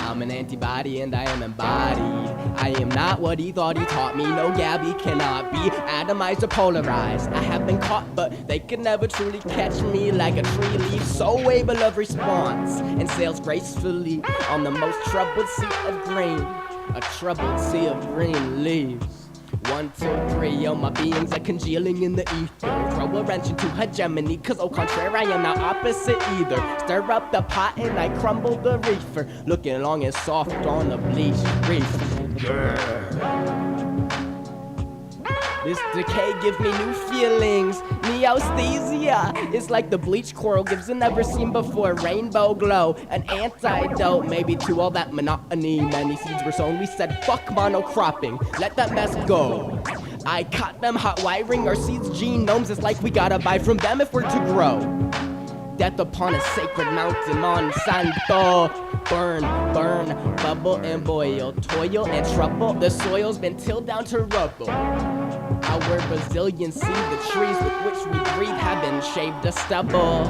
I'm an antibody and I am embodied. I am not what he thought he taught me. No, Gabby cannot be atomized or polarized. I have been caught, but they could never truly catch me. Like a tree leaf, so able of response, and sails gracefully on the most troubled sea of green. A troubled sea of green leaves. 1, 2, 3, oh, my beings are congealing in the ether. Throw a wrench into hegemony, cause au contraire, I am not opposite either. Stir up the pot and I crumble the reefer, looking long and soft on the bleached reef. This decay gives me new feelings. Neosthesia. It's like the bleach coral gives a never seen before rainbow glow. An antidote, maybe to all that monotony. Many seeds were sown. We said fuck monocropping. Let that mess go. I caught them hot wiring our seeds' genomes. It's like we gotta buy from them if we're to grow. Death upon a sacred mountain, Monsanto. Burn, burn, bubble and boil. Toil and trouble. The soil's been tilled down to rubble. Our resiliency, the trees with which we breathe have been shaved to stubble.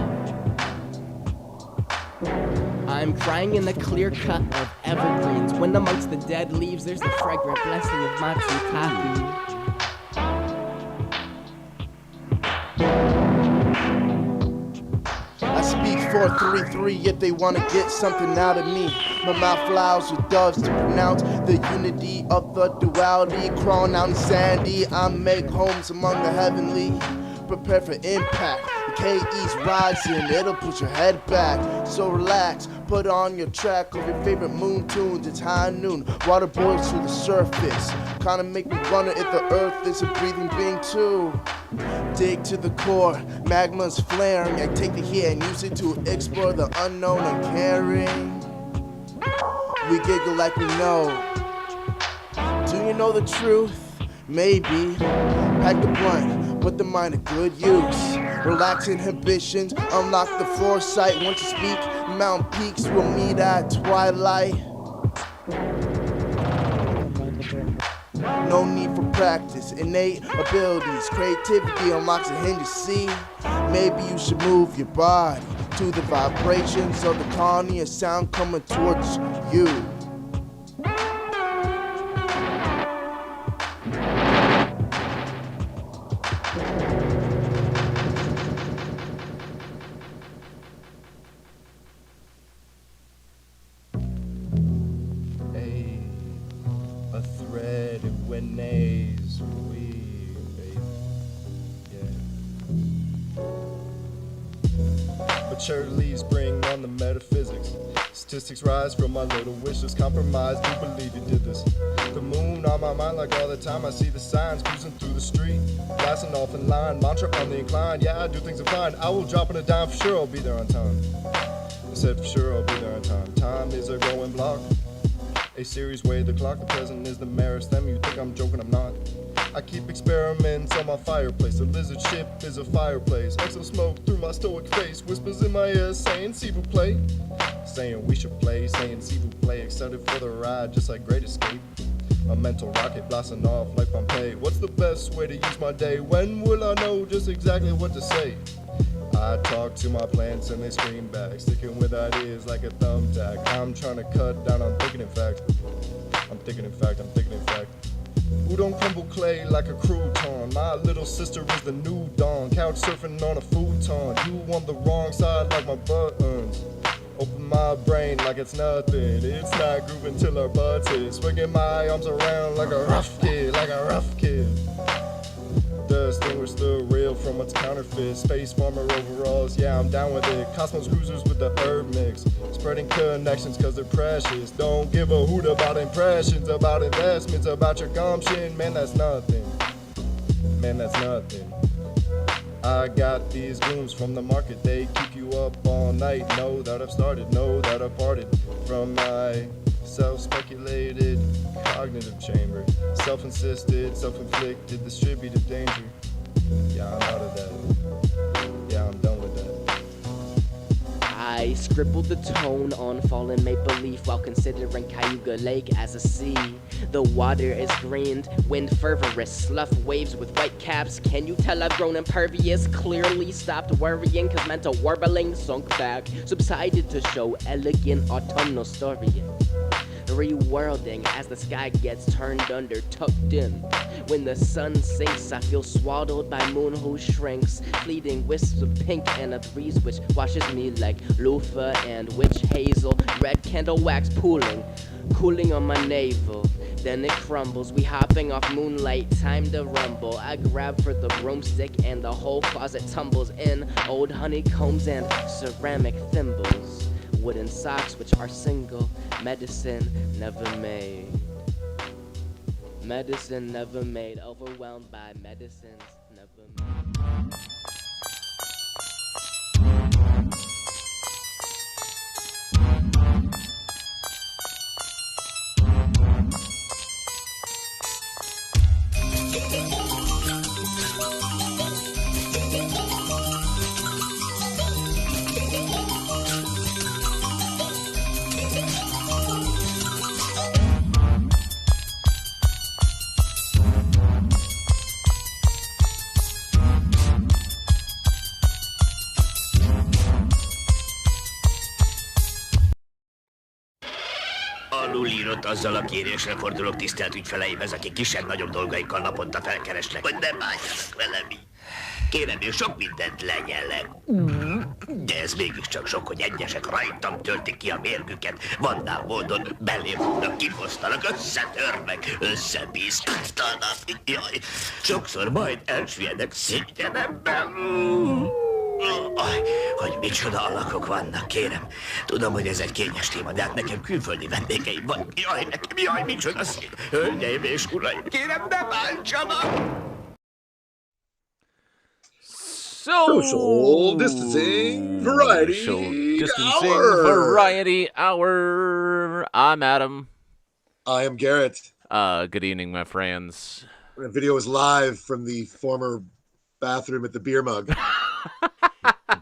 I'm crying in the clear cut of evergreens. When amongst the dead leaves there's the fragrant blessing of matsutake. I speak 433, yet they wanna get something out of me. My mouth allows with doves to pronounce the unity of the duality. Crawling out in sandy, I make homes among the heavenly. Prepare for impact, the KE's rising, it'll push your head back. So relax, put on your track of your favorite moon tunes. It's high noon, water boils to the surface. Kinda make me wonder if the earth is a breathing being too. Dig to the core, magma's flaring. I take the heat and use it to explore the unknown, uncaring. We giggle like we know. Do you know the truth? Maybe. Pack the blunt, put the mind to good use. Relax inhibitions, unlock the foresight. Once you speak, mountain peaks will meet at twilight. No need for practice, innate abilities. Creativity unlocks a hinge, you see. Maybe you should move your body to the vibrations of the colony of sound coming towards you. A thread in Winnie's weave, baby. Yeah. Mature leaves bring on the metaphysics. Statistics rise from my little wishes. Compromise, do believe you did this. The moon on my mind like all the time. I see the signs cruising through the street. Blasting off in line, mantra on the incline. Yeah, I do things fine. I will drop in a dime for sure, I'll be there on time. I said for sure I'll be there on time. Time is a going block. A series way the clock, the present is the merest. Them you think I'm joking, I'm not. I keep experiments on my fireplace. A lizard ship is a fireplace. Exhale smoke through my stoic face. Whispers in my ear saying see vous play. Saying we should play, saying see vous play. Excited for the ride just like Great Escape. A mental rocket blasting off like Pompeii. What's the best way to use my day? When will I know just exactly what to say? I talk to my plants and they scream back, sticking with ideas like a thumbtack. I'm trying to cut down on thinking in fact. I'm thinking in fact, I'm thinking in fact. Who don't crumble clay like a crouton? My little sister is the new dawn, couch surfing on a futon. You on the wrong side like my buttons. Open my brain like it's nothing. It's not grooving till our butts hit. Swinging my arms around like a rough kid, like a rough kid. Distinguish the real from what's counterfeit. Space farmer overalls, yeah, I'm down with it. Cosmos cruisers with the herb mix. Spreading connections cause they're precious. Don't give a hoot about impressions, about investments, about your gumption. Man, that's nothing. Man, that's nothing. I got these rooms from the market. They keep you up all night. Know that I've started, know that I've parted from my self-speculated cognitive chamber. Self-insisted, self-inflicted, distributed danger. Yeah, I'm out of that. Yeah, I'm done with that. I scribbled the tone on fallen maple leaf while considering Cayuga Lake as a sea. The water is greened, wind fervorous, slough waves with white caps. Can you tell I've grown impervious? Clearly stopped worrying, cause mental warbling sunk back, subsided to show elegant autumnal story. Reworlding as the sky gets turned under, tucked in. When the sun sinks, I feel swaddled by moon who shrinks, fleeting wisps of pink and a breeze which washes me like loofah and witch hazel. Red candle wax pooling, cooling on my navel. Then it crumbles, we hopping off moonlight, time to rumble. I grab for the broomstick and the whole closet tumbles in. Old honeycombs and ceramic thimbles, wooden socks which are single, medicine never made. Medicine never made, overwhelmed by medicines never made. Alulírott azzal a kérésre fordulok tisztelt ügyfeleimhez, akik kisebb-nagyobb dolgaikkal naponta felkeresnek, hogy ne bánjanak velem így. Kérem, én sok mindent lenyelek. De ez mégiscsak sok, hogy egyesek rajtam töltik ki a mérgüket. Vandál módon belém fognak, kifosztanak, összetörnek, összebíztanak. Jaj, sokszor majd elsüllyedek szégyenemben. Hogy micsoda alakok vannak, kérem. Tudom, hogy ez egy kényes téma, de hát nekem külföldi vendégeim van. Jaj, micsoda szép. Hölgyeim és uraim, kérem, ne bántsanak! Social distancing variety hour. I'm Adam. I am Garrett. Good evening, my friends. The video is live from the former bathroom at the Beer Mug. I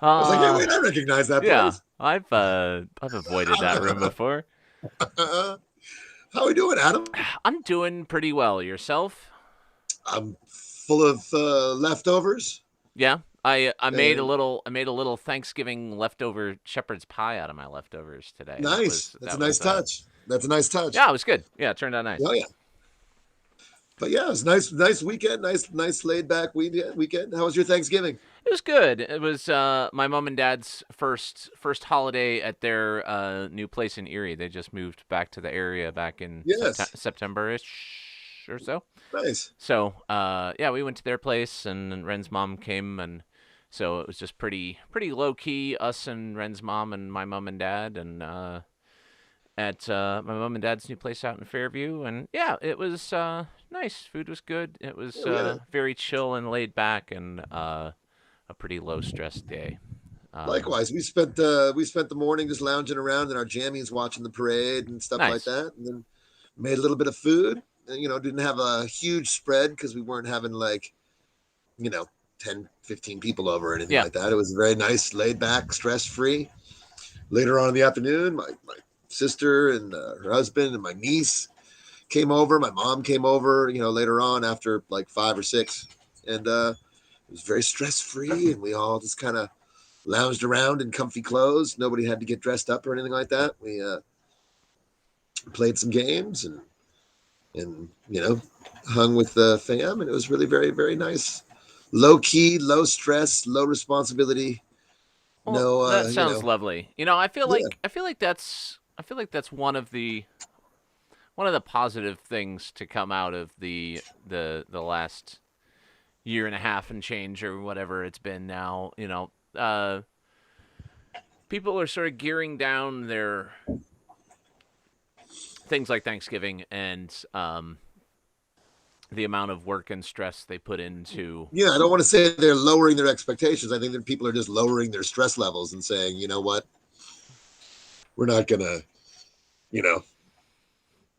was like, hey, wait, I recognize that place. Yeah, I've avoided that room before. How are we doing, Adam? I'm doing pretty well. Yourself? I'm full of leftovers. Yeah, I made a little Thanksgiving leftover shepherd's pie out of my leftovers today. Nice. That's a nice touch. That's a nice touch. Yeah, it was good. Yeah, it turned out nice. Oh yeah. But yeah, it was nice weekend, nice laid back weekend. How was your Thanksgiving? It was good. It was my mom and dad's first holiday at their new place in Erie. They just moved back to the area back in September-ish or so. Nice. So yeah, we went to their place, and Ren's mom came, and so it was just pretty low key. Us and Ren's mom and my mom and dad, and at my mom and dad's new place out in Fairview, and yeah, it was nice. Food was good. It was very chill and laid back, and a pretty low stress day. Likewise, we spent the morning just lounging around in our jammies, watching the parade and stuff like that, and then made a little bit of food. And, didn't have a huge spread because we weren't having 10, 15 people over or anything like that. It was very nice, laid back, stress free. Later on in the afternoon, my sister and her husband and my niece came over. My mom came over, later on after 5 or 6, and it was very stress free. And we all just kind of lounged around in comfy clothes. Nobody had to get dressed up or anything like that. We played some games and hung with the fam, and it was really very, very nice. Low key, low stress, low responsibility. Well, that sounds lovely. I feel like that's one of the positive things to come out of the last year and a half and change or whatever it's been now. People are sort of gearing down their things like Thanksgiving and the amount of work and stress they put into. Yeah, I don't want to say they're lowering their expectations. I think that people are just lowering their stress levels and saying, you know what, we're not gonna,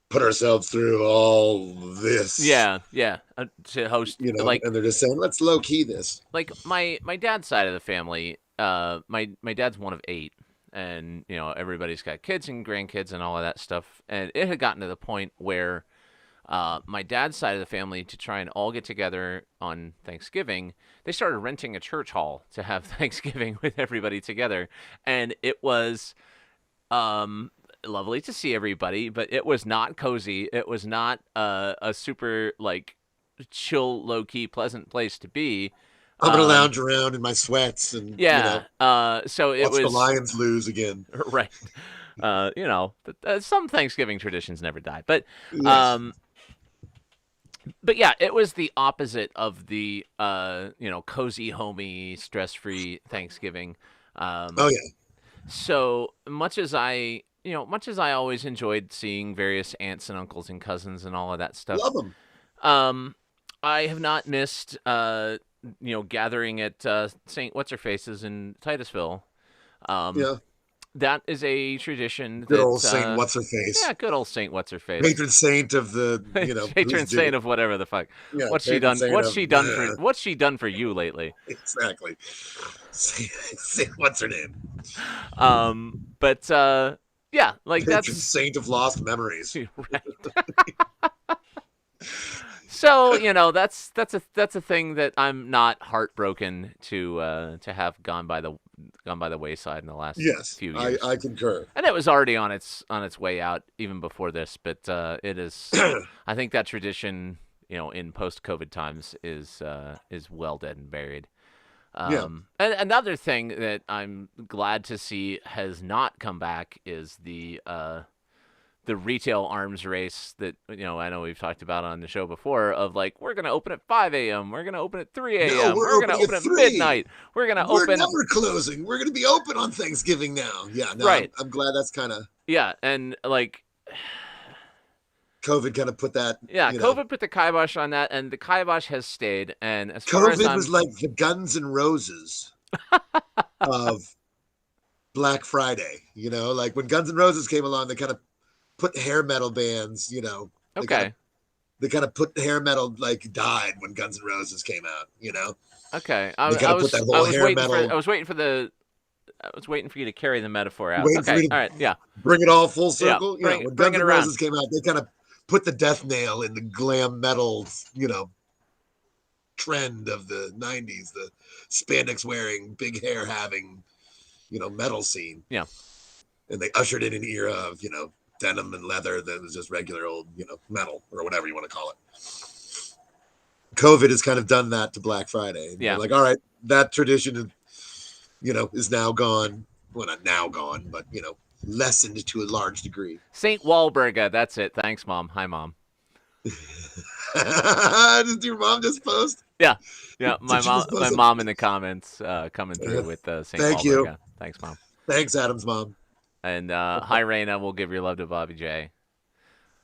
put ourselves through all this. Yeah. To host, You know, like, and they're just saying, let's low key this. like my dad's side of the family. My dad's one of 8, and everybody's got kids and grandkids and all of that stuff. And it had gotten to the point where my dad's side of the family, to try and all get together on Thanksgiving, they started renting a church hall to have Thanksgiving with everybody together, and it was lovely to see everybody, but it was not cozy. It was not a super like chill, low key, pleasant place to be. I'm gonna lounge around in my sweats and so it watch was the Lions lose again. right. Some Thanksgiving traditions never die, but Yes. but yeah, it was the opposite of the cozy, homey, stress-free Thanksgiving. Oh yeah. So much as I always enjoyed seeing various aunts and uncles and cousins and all of that stuff. Love them. I have not missed gathering at St. What's-Her-Face's in Titusville. Yeah. That is a tradition. Good old Saint What's-Her-Face. Yeah, good old Saint What's-Her-Face. Patron saint of the, patron saint of whatever the fuck. Yeah, What's she done? What's she done for you lately? Exactly. Saint, what's her name? But yeah, like Patron that's saint of lost memories. right. So that's a thing that I'm not heartbroken to have gone by the wayside in the last few years. I concur. And it was already on its way out even before this, but it is. I think that tradition, in post-COVID times, is well dead and buried. And another thing that I'm glad to see has not come back is the retail arms race that I know we've talked about on the show before, of like, we're gonna open at 5 a.m. we're gonna open at 3 a.m. we're gonna open at midnight. We're never closing. We're gonna be open on Thanksgiving now. Yeah, no, right. I'm glad that's kind of and like COVID kind of put that. COVID put the kibosh on that, and the kibosh has stayed. And as far as COVID was like the Guns N' Roses of Black Friday. Like when Guns N' Roses came along, they kind of put hair metal bands, Okay. They kind of put hair metal, like, died when Guns N' Roses came out, Okay. I was waiting for you to carry the metaphor out. Okay. All right. Yeah. Bring it all full circle. Yeah. When Guns N' Roses came out, they kind of put the death nail in the glam metal, trend of the 90s, the spandex wearing, big hair having, metal scene. Yeah. And they ushered in an era of, denim and leather that was just regular old, metal or whatever you want to call it. COVID has kind of done that to Black Friday. Yeah. Like, all right, that tradition, is now gone. Well, not now gone, but, lessened to a large degree. St. Wahlberga, that's it. Thanks, Mom. Hi, Mom. Did your mom just post? Yeah. My mom in the comments coming through with St. Thank Wahlberga. you. Thanks, Mom. Thanks, Adam's mom. And hi, Raina. We'll give your love to Bobby J.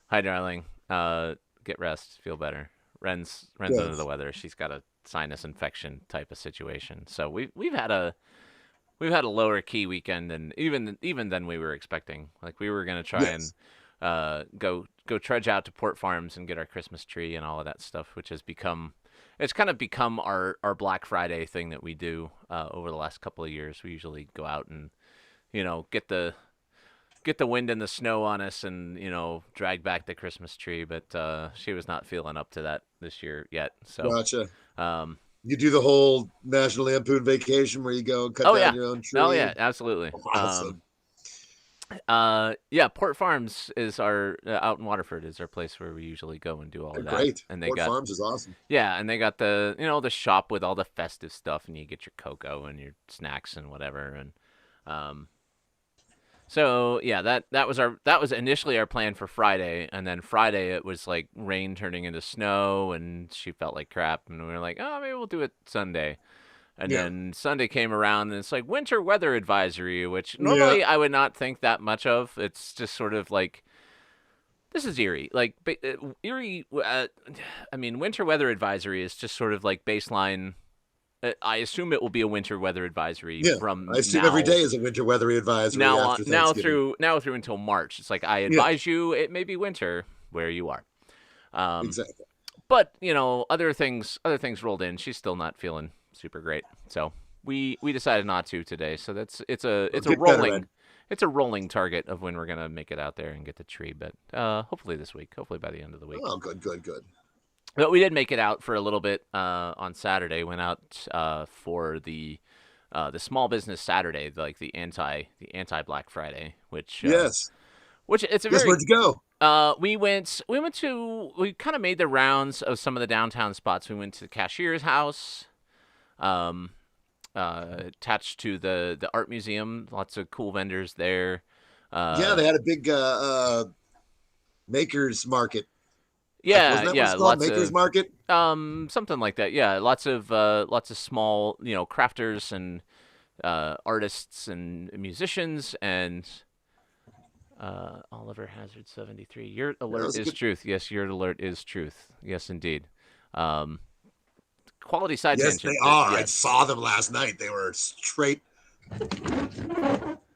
Hi, darling. Get rest. Feel better. Ren's under the weather. She's got a sinus infection type of situation. So we've had a lower key weekend than even than we were expecting. Like, we were gonna try and go trudge out to Port Farms and get our Christmas tree and all of that stuff, which has become our Black Friday thing that we do over the last couple of years. We usually go out and get the wind and the snow on us and, drag back the Christmas tree. But she was not feeling up to that this year yet. So Gotcha. You do the whole National Lampoon Vacation where you go cut down your own tree. Oh, yeah, absolutely. Awesome. Port Farms is our out in Waterford is our place where we usually go and do all of that. Great. And Port Farms is awesome. Yeah, and they got the the shop with all the festive stuff, and you get your cocoa and your snacks and whatever. And so yeah, that was initially our plan for Friday, and then Friday it was like rain turning into snow, and she felt like crap, and we were like, oh, maybe we'll do it Sunday. And then Sunday came around, and it's like winter weather advisory, which normally I would not think that much of. It's just sort of like, this is eerie. Like, eerie, winter weather advisory is just sort of like baseline. I assume it will be a winter weather advisory from I assume now, every day is a winter weather advisory. now through until March. It's like, I advise you, it may be winter. where you are. Exactly. But other things rolled in. She's still not feeling super great, so we decided not to today. So it's a Get better, Ed. it's a rolling target of when we're gonna make it out there and get the tree. But hopefully this week, hopefully by the end of the week. Oh, good. But we did make it out for a little bit on Saturday. Went out for the Small Business Saturday, like the anti Black Friday, which Yes. which it's a Yes, very where'd you go? we kind of made the rounds of some of the downtown spots. We went to the cashier's house, attached to the art museum. Lots of cool vendors there. Yeah, they had a big makers market. Yeah, Wasn't that yeah, what it's called? lots Makers of market? something like that. Yeah, lots of small, crafters and artists and musicians and Oliver Hazard 73. Your alert is truth. Yes, your alert is truth. Yes, indeed. Quality side Yes, tangent. they are. Yes. I saw them last night. They were straight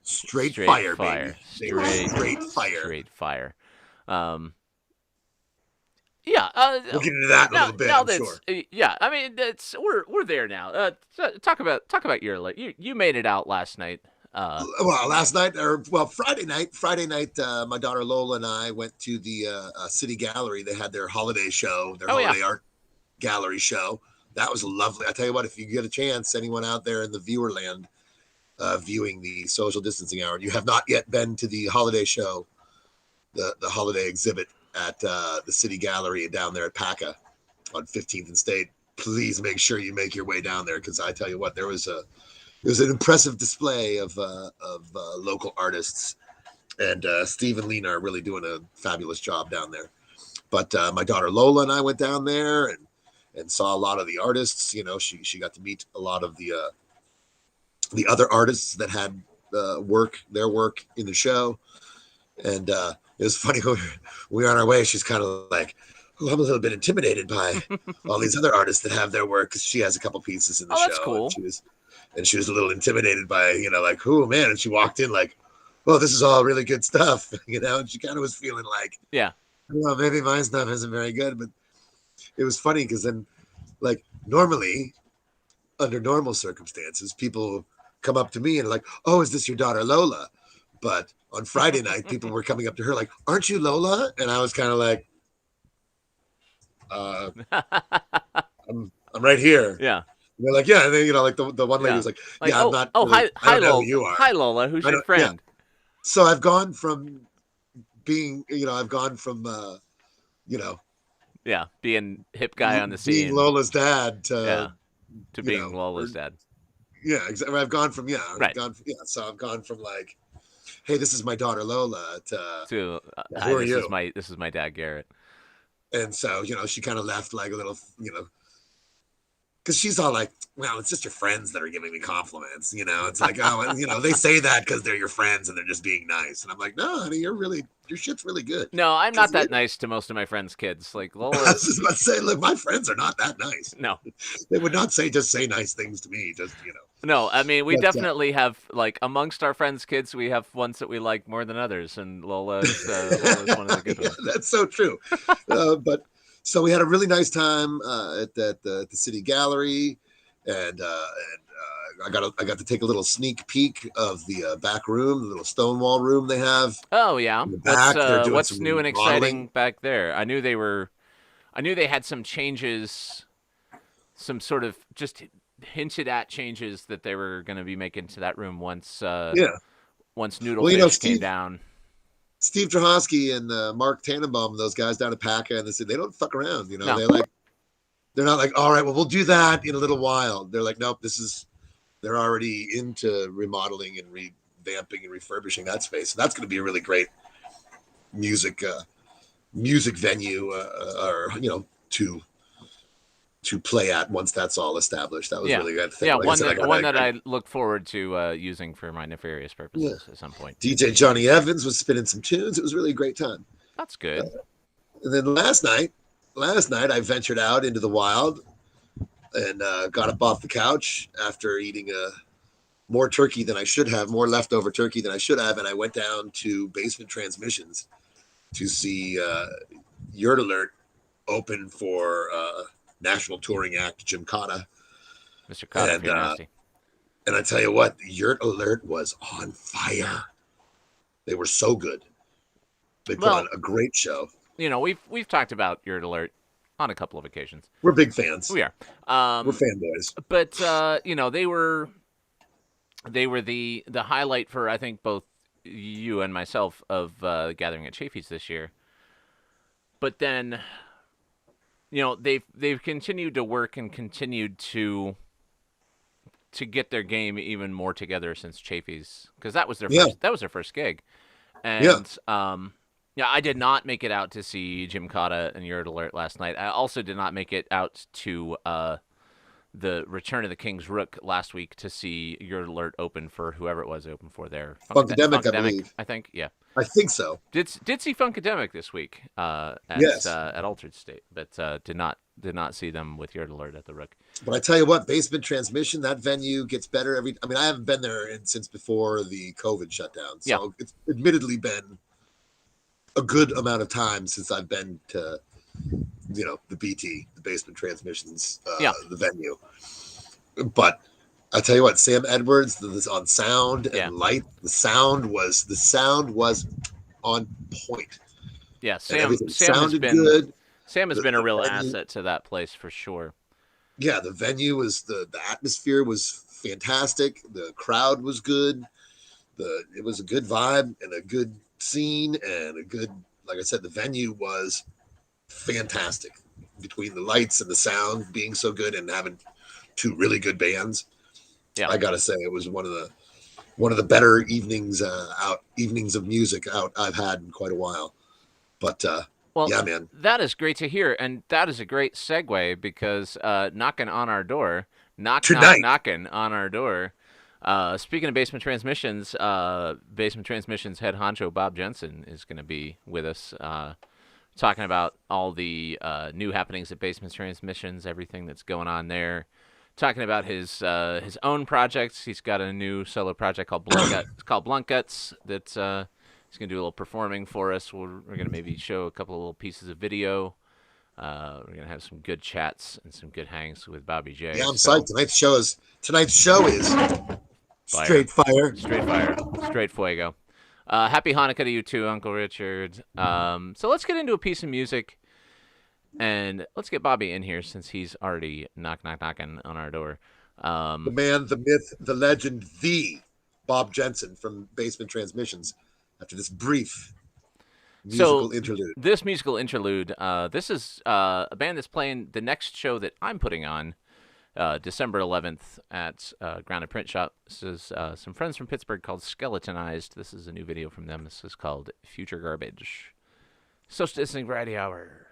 Straight fire, fire. baby. They were straight fire. Straight fire. Yeah. We'll get into that in a little bit, I'm sure. Yeah, I mean, we're there now. Talk about your alert. You made it out last night. Friday night. My daughter Lola and I went to the City Gallery. They had their holiday show, holiday art gallery show. That was lovely. I tell you what, if you get a chance, anyone out there in the viewer land viewing the social distancing hour, you have not yet been to the holiday show, the holiday exhibit at the City Gallery down there at PACA on 15th and State, please make sure you make your way down there, because I tell you what, there was an impressive display of local artists, and Steve and Lena are really doing a fabulous job down there. But my daughter Lola and I went down there and saw a lot of the artists. She got to meet a lot of the other artists that had their work in the show. And it was funny, when we were on our way, she's kind of like, oh, I'm a little bit intimidated by all these other artists that have their work, because she has a couple pieces in the show. That's cool. And she was a little intimidated by, like, oh man. And she walked in like, well, this is all really good stuff, and she kind of was feeling like, yeah, well, maybe my stuff isn't very good. But it was funny because then, like, normally, under normal circumstances, people come up to me and like, oh, is this your daughter Lola? But on Friday night, people were coming up to her like, aren't you Lola? And I was kind of like, I'm right here. Yeah. And they're like, yeah. And then, like the one lady was like, yeah, I'm not. Oh, really, hi, I don't know Lola. who you are. Hi, Lola. Who's your friend? Yeah. So I've gone from being, being hip guy on the scene, being Lola's dad to being Lola's dad. Yeah, exactly. I've gone from right. So I've gone from like, hey, this is my daughter Lola to who are you? This is my dad Garrett. And so she kind of left like a little, because she's all like, well, it's just your friends that are giving me compliments. It's like, oh, they say that because they're your friends and they're just being nice. And I'm like, no, honey, your shit's really good. No, I'm not that nice to most of my friends' kids. Like Lola. I was just about to say, look, my friends are not that nice. No, they would not say nice things to me. Just No, I mean, we definitely have, like, amongst our friends' kids, we have ones that we like more than others, and Lola is one of the good ones. That's so true. But so we had a really nice time at the City Gallery, and I got to take a little sneak peek of the back room, the little Stonewall room they have. Oh yeah, what's new and remodeling. exciting back there? I knew they had some changes, some sort of just hinted at changes that they were going to be making to that room once Noodlefish came down. Steve Trahosky and Mark Tannenbaum, those guys down at PACA, and they don't fuck around. No. They're not like, all right, well, we'll do that in a little while. They're like, nope, they're already into remodeling and revamping and refurbishing that space. So that's going to be a really great music venue, to play at once that's all established. That was really good. Yeah, one that I look forward to using for my nefarious purposes at some point. DJ Johnny Evans was spinning some tunes. It was really a great time. That's good. And then last night I ventured out into the wild and got up off the couch after eating more turkey than I should have, more leftover turkey than I should have, and I went down to Basement Transmissions to see Yurt Alert opened for national touring act Jim Cotta. Mr. Cotta, if you're nasty. And I tell you what, Yurt Alert was on fire. They were so good. They put on a great show. You know, we've talked about Yurt Alert on a couple of occasions. We're big fans. We are. We're fanboys. But you know, they were the highlight for, I think, both you and myself of gathering at Chafee's this year. But then, you know, they've continued to work and continued to get their game even more together since Chafee's, because that was their first gig. And I did not make it out to see Jim Cotta and Yurt Alert last night. I also did not make it out to the Return of the King's Rook last week to see Yurt Alert open for whoever it was open for there. Funkademic, I believe. I think, yeah. I think so. Did see Funkademic this week at Altered State, but did not see them with Yurt Alert at the Rook. But I tell you what, Basement Transmission, that venue gets better I haven't been there since before the COVID shutdown. So it's admittedly been a good amount of time since I've been to, the BT, the Basement Transmissions, the venue. But I tell you what, Sam Edwards on sound and light, the sound was on point. Yeah, Sam sounded good. Sam has been a real asset to that place for sure. Yeah, the venue was the atmosphere was fantastic. The crowd was good. It was a good vibe and a good scene and a good, like I said, the venue was fantastic between the lights and the sound being so good and having two really good bands. Yeah, I gotta say it was one of the better evenings of music I've had in quite a while. But yeah, man, that is great to hear, and that is a great segue because knocking on our door, knocking on our door. Speaking of Basement Transmissions, Basement Transmissions head honcho Bob Jensen is going to be with us, talking about all the new happenings at Basement Transmissions, everything that's going on there. Talking about his own projects. He's got a new solo project called Blunt Guts that he's going to do a little performing for us. We're going to maybe show a couple of little pieces of video. We're going to have some good chats and some good hangs with Bobby J. Yeah, I'm psyched. Tonight's show is straight fire. Straight fire. Straight fuego. Happy Hanukkah to you too, Uncle Richard. So let's get into a piece of music. And let's get Bobby in here since he's already knocking on our door. The man, the myth, the legend, the Bob Jensen from Basement Transmissions. After this brief musical interlude. This musical interlude, this is a band that's playing the next show that I'm putting on December 11th at Grounded Print Shop. This is some friends from Pittsburgh called Skeletonized. This is a new video from them. This is called Future Garbage. Social Distancing Variety Hour.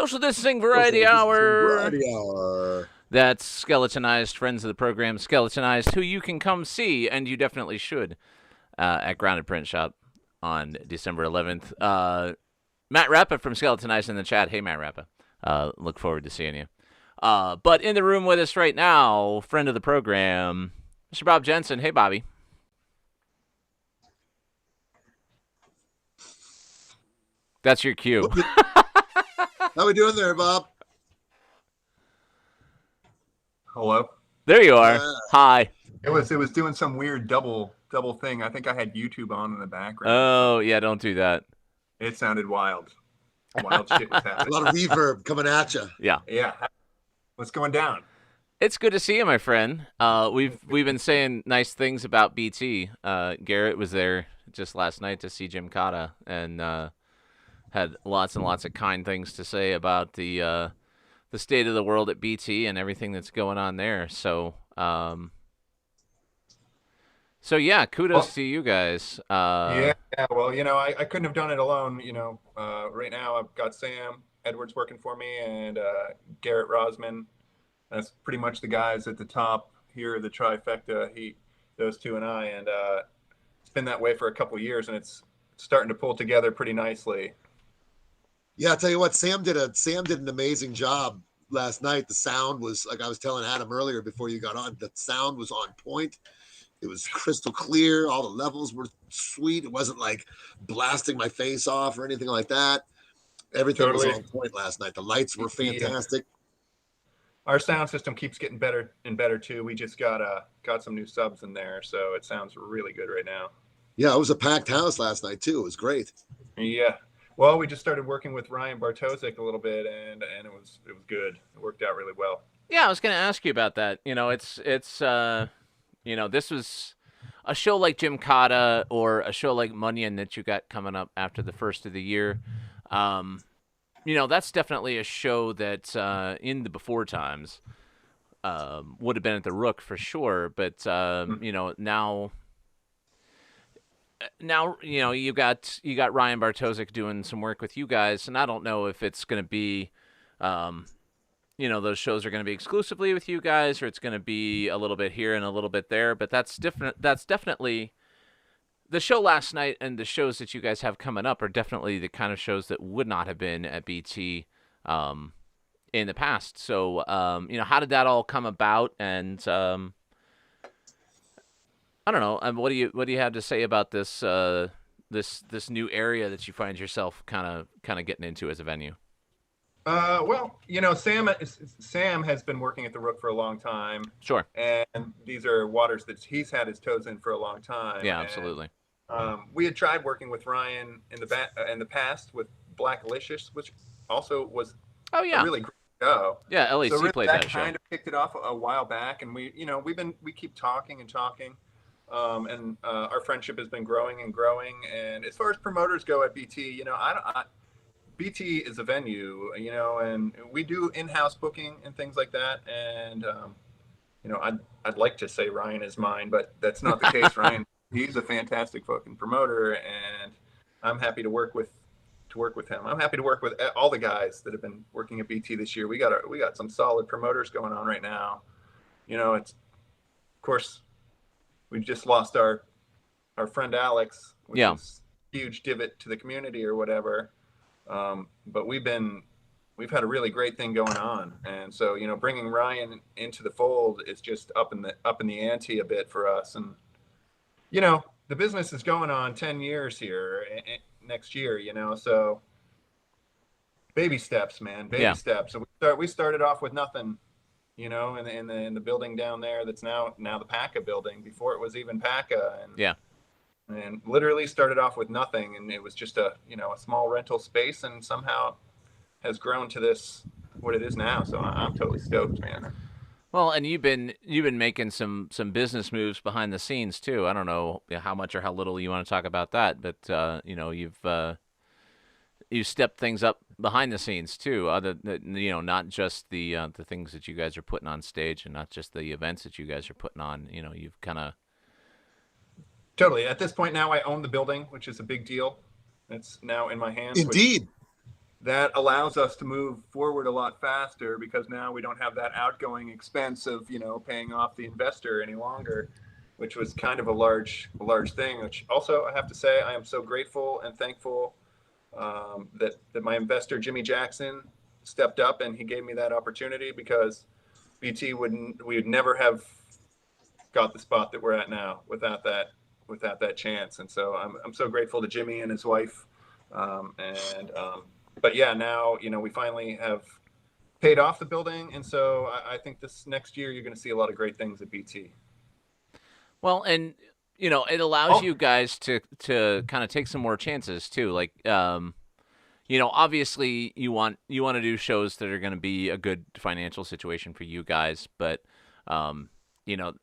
Social Distancing Variety Hour. Variety Hour. That's skeletonized friends of the program, skeletonized, who you can come see, and you definitely should, at Grounded Print Shop on December 11th. Matt Rappa from Skeletonized in the chat. Hey, Matt Rappa. Look forward to seeing you. But in the room with us right now, friend of the program, Mr. Bob Jensen. Hey, Bobby. That's your cue. How we doing there, Bob? Hello. There you are. Hi. It was doing some weird double thing. I think I had YouTube on in the background. Oh, yeah, don't do that. It sounded wild. Wild shit was A happening. lot of reverb coming at you. Yeah. Yeah. What's going down? It's good to see you, my friend. We've been saying nice things about BT. Garrett was there just last night to see Jim Cotta and had lots and lots of kind things to say about the state of the world at BT and everything that's going on there. So yeah, kudos to you guys. Yeah. Well, I couldn't have done it alone. Right now I've got Sam Edwards working for me and Garrett Rosman. That's pretty much the guys at the top here, the trifecta. Those two and I, and it's been that way for a couple of years, and it's starting to pull together pretty nicely. Yeah, I'll tell you what, Sam did an amazing job last night. The sound was, like I was telling Adam earlier before you got on, the sound was on point. It was crystal clear. All the levels were sweet. It wasn't like blasting my face off or anything like that. Everything was on point last night. The lights were fantastic. Our sound system keeps getting better and better too. We just got some new subs in there, so it sounds really good right now. Yeah, it was a packed house last night too. It was great. Yeah. Well, we just started working with Ryan Bartosik a little bit, and it was good. It worked out really well. Yeah, I was going to ask you about that. This was a show like Jim Cotta or a show like Munyon that you got coming up after the first of the year. That's definitely a show that in the before times would have been at the Rook for sure. But now you got Ryan Bartosik doing some work with you guys, and I don't know if it's going to be, those shows are going to be exclusively with you guys, or it's going to be a little bit here and a little bit there. But that's different. That's definitely the show last night, and the shows that you guys have coming up are definitely the kind of shows that would not have been at BT in the past. So how did that all come about? And I don't know. What do you have to say about this this new area that you find yourself kind of getting into as a venue? Well, Sam has been working at the Rook for a long time. Sure. And these are waters that he's had his toes in for a long time. Yeah, absolutely. We had tried working with Ryan in the past with Blacklicious, which also was a really great show. Yeah, LAC so played that that show. Kind of picked it off a while back, and we keep talking and talking. And our friendship has been growing and growing. And as far as promoters go at BT, BT is a venue, and we do in-house booking and things like that. And I'd like to say Ryan is mine, but that's not the case. Ryan, he's a fantastic fucking promoter, and I'm happy to work with him. I'm happy to work with all the guys that have been working at BT this year. We got some solid promoters going on right now. It's, of course, we just lost our friend Alex, which is a huge divot to the community or whatever. But we've had a really great thing going on. And so, bringing Ryan into the fold is just up in the ante a bit for us. And, the business is going on 10 years here next year, so baby steps, man, baby steps. So we started off with nothing. In the building down there that's now the PACA building. Before it was even PACA, and literally started off with nothing, and it was just a small rental space, and somehow has grown to this what it is now. So I'm totally stoked, man. Well, and you've been making some business moves behind the scenes too. I don't know how much or how little you want to talk about that, but you stepped things up behind the scenes too. Other than, not just the things that you guys are putting on stage, and not just the events that you guys are putting on. You've kind of totally. At this point now, I own the building, which is a big deal. It's now in my hands. Indeed. that allows us to move forward a lot faster because now we don't have that outgoing expense of, paying off the investor any longer, which was kind of a large thing. Which also I have to say I am so grateful and thankful that my investor Jimmy Jackson stepped up and he gave me that opportunity, because BT we would never have got the spot that we're at now without that chance. And so I'm so grateful to Jimmy and his wife. But yeah, now, we finally have paid off the building. And so I think this next year, you're going to see a lot of great things at BT. Well, and, it allows you guys to kind of take some more chances too. Like, obviously you want to do shows that are going to be a good financial situation for you guys. But,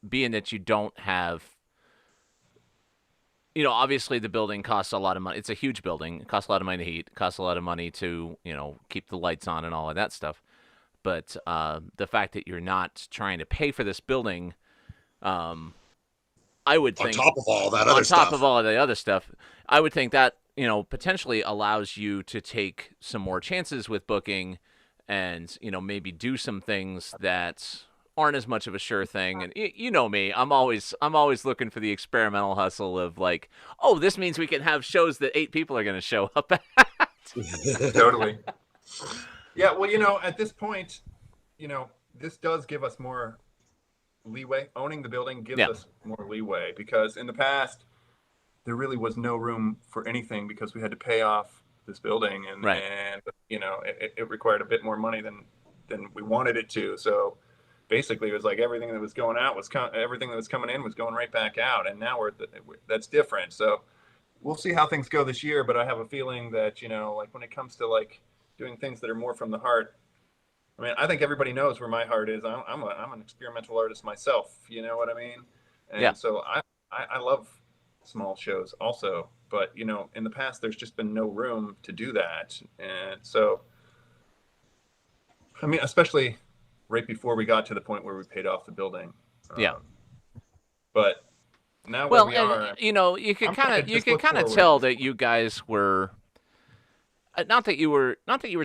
being that you don't have, obviously the building costs a lot of money. It's a huge building. It costs a lot of money to heat. It costs a lot of money to, keep the lights on and all of that stuff. But the fact that you're not trying to pay for this building, I would think, on top of all that other stuff. On top of all of the other stuff, I would think that, potentially allows you to take some more chances with booking and, maybe do some things that aren't as much of a sure thing. And you know me, I'm always looking for the experimental hustle of like, oh, this means we can have shows that 8 people are going to show up at. Totally. Yeah. Well, at this point, this does give us more leeway. Owning the building gives us more leeway, because in the past there really was no room for anything because we had to pay off this building and it required a bit more money than we wanted it to. So basically, it was like everything that was going out everything that was coming in was going right back out, and now that's different. So we'll see how things go this year. But I have a feeling that like when it comes to like doing things that are more from the heart, I mean, I think everybody knows where my heart is. I'm an experimental artist myself. You know what I mean? And so I love small shows also. But in the past, there's just been no room to do that, and so I mean, especially right before we got to the point where we paid off the building. But now where we are, you can kind of tell that you guys were not that you were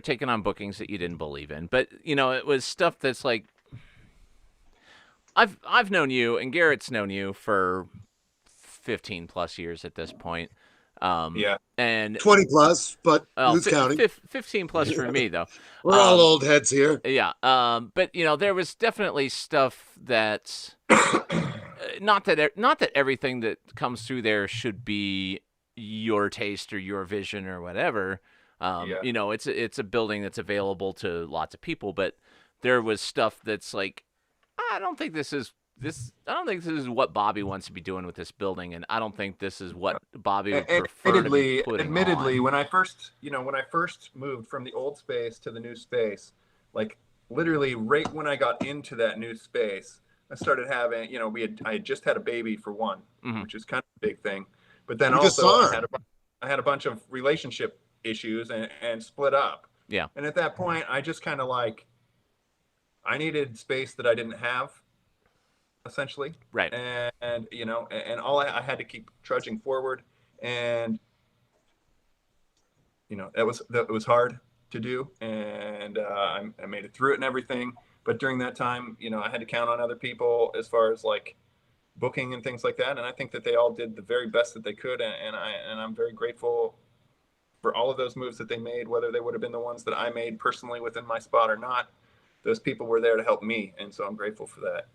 taking on bookings that you didn't believe in, but it was stuff that's like I've known you and Garrett's known you for 15 plus years at this point. And 20 plus, but who's counting? 15 plus for me though. We're all old heads here. Yeah. But there was definitely stuff that not that everything that comes through there should be your taste or your vision or whatever. It's a building that's available to lots of people, but there was stuff that's like, I don't think this is what Bobby wants to be doing with this building, and I don't think this is what Bobby would prefer to be putting admittedly, on. when I first moved from the old space to the new space, like literally right when I got into that new space, I started having, I had just had a baby for one, which is kind of a big thing, but then I had a bunch of relationship issues and split up. Yeah. And at that point, I just kind of like, I needed space that I didn't have, essentially. Right. And all I had to keep trudging forward, and it was hard to do, and I made it through it and everything. But during that time, I had to count on other people as far as like booking and things like that. And I think that they all did the very best that they could, and I'm very grateful for all of those moves that they made, whether they would have been the ones that I made personally within my spot or not. Those people were there to help me, and so I'm grateful for that.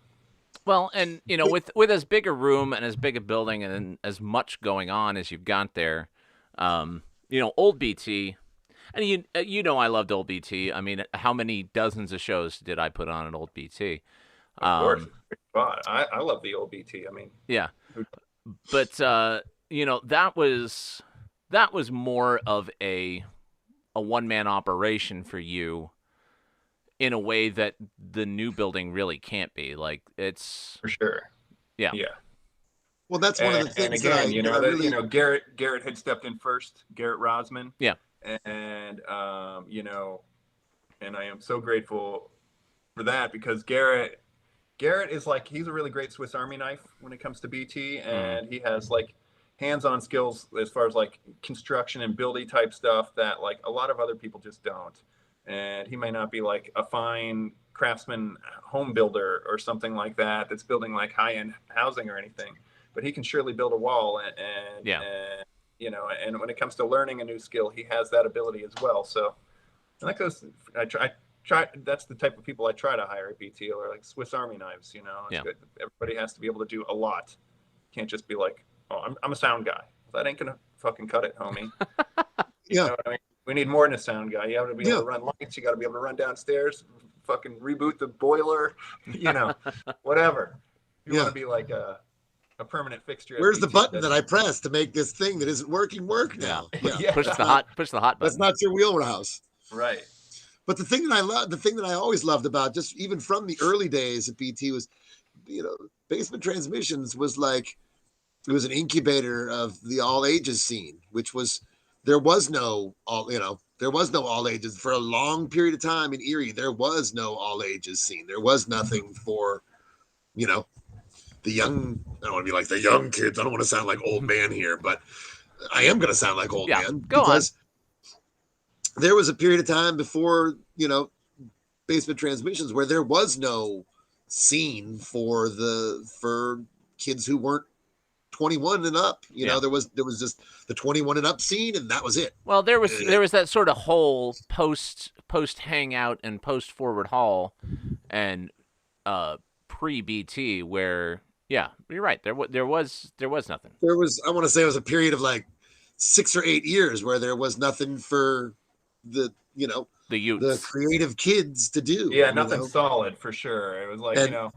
Well, and with as big a room and as big a building and as much going on as you've got there, old BT, and I loved old BT. I mean, how many dozens of shows did I put on at old BT? Of course, I love the old BT. I mean, yeah, but that was more of a one-man operation for you, in a way that the new building really can't be. Like, it's for sure. Yeah. Well, that's one of the things. And again, Garrett had stepped in first. Garrett Rosman. Yeah. And and I am so grateful for that, because Garrett is like, he's a really great Swiss Army knife when it comes to BT, and he has like, hands-on skills as far as like construction and building type stuff that like a lot of other people just don't. And he may not be like a fine craftsman home builder or something like that that's building like high-end housing or anything, but he can surely build a wall and you know, and when it comes to learning a new skill, he has that ability as well. So and that goes, I try, that's the type of people I try to hire at BT, or like Swiss Army knives, you know. It's good. Everybody has to be able to do a lot. Can't just be like, oh, I'm a sound guy. That ain't gonna fucking cut it, homie. You know what I mean? We need more than a sound guy. You have to be able to run lights. You got to be able to run downstairs, fucking reboot the boiler, you know, whatever. You want to be like a permanent fixture. Where's the button that I press to make this thing that isn't working work now? Push the hot button. That's not your wheelhouse. Right. But the thing that I love, the thing that I always loved about, just even from the early days at BT, was, you know, Basement Transmissions was like, it was an incubator of the all ages scene, which was, there was no all ages for a long period of time in Erie. There was no all ages scene. There was nothing for, you know, the young. I don't want to be like the young kids. I don't want to sound like old man here, but I am going to sound like old man because there was a period of time before, you know, Basement Transmissions where there was no scene for kids who weren't 21 and up. You know, there was just the 21 and up scene, and that was it. Well, there was that sort of whole post hangout and post forward hall and pre BT where you're right, there was nothing. There was, I want to say, it was a period of like 6 or 8 years where there was nothing for the, you know, the youth, the creative kids to do. Yeah, nothing solid for sure. It was like, you know,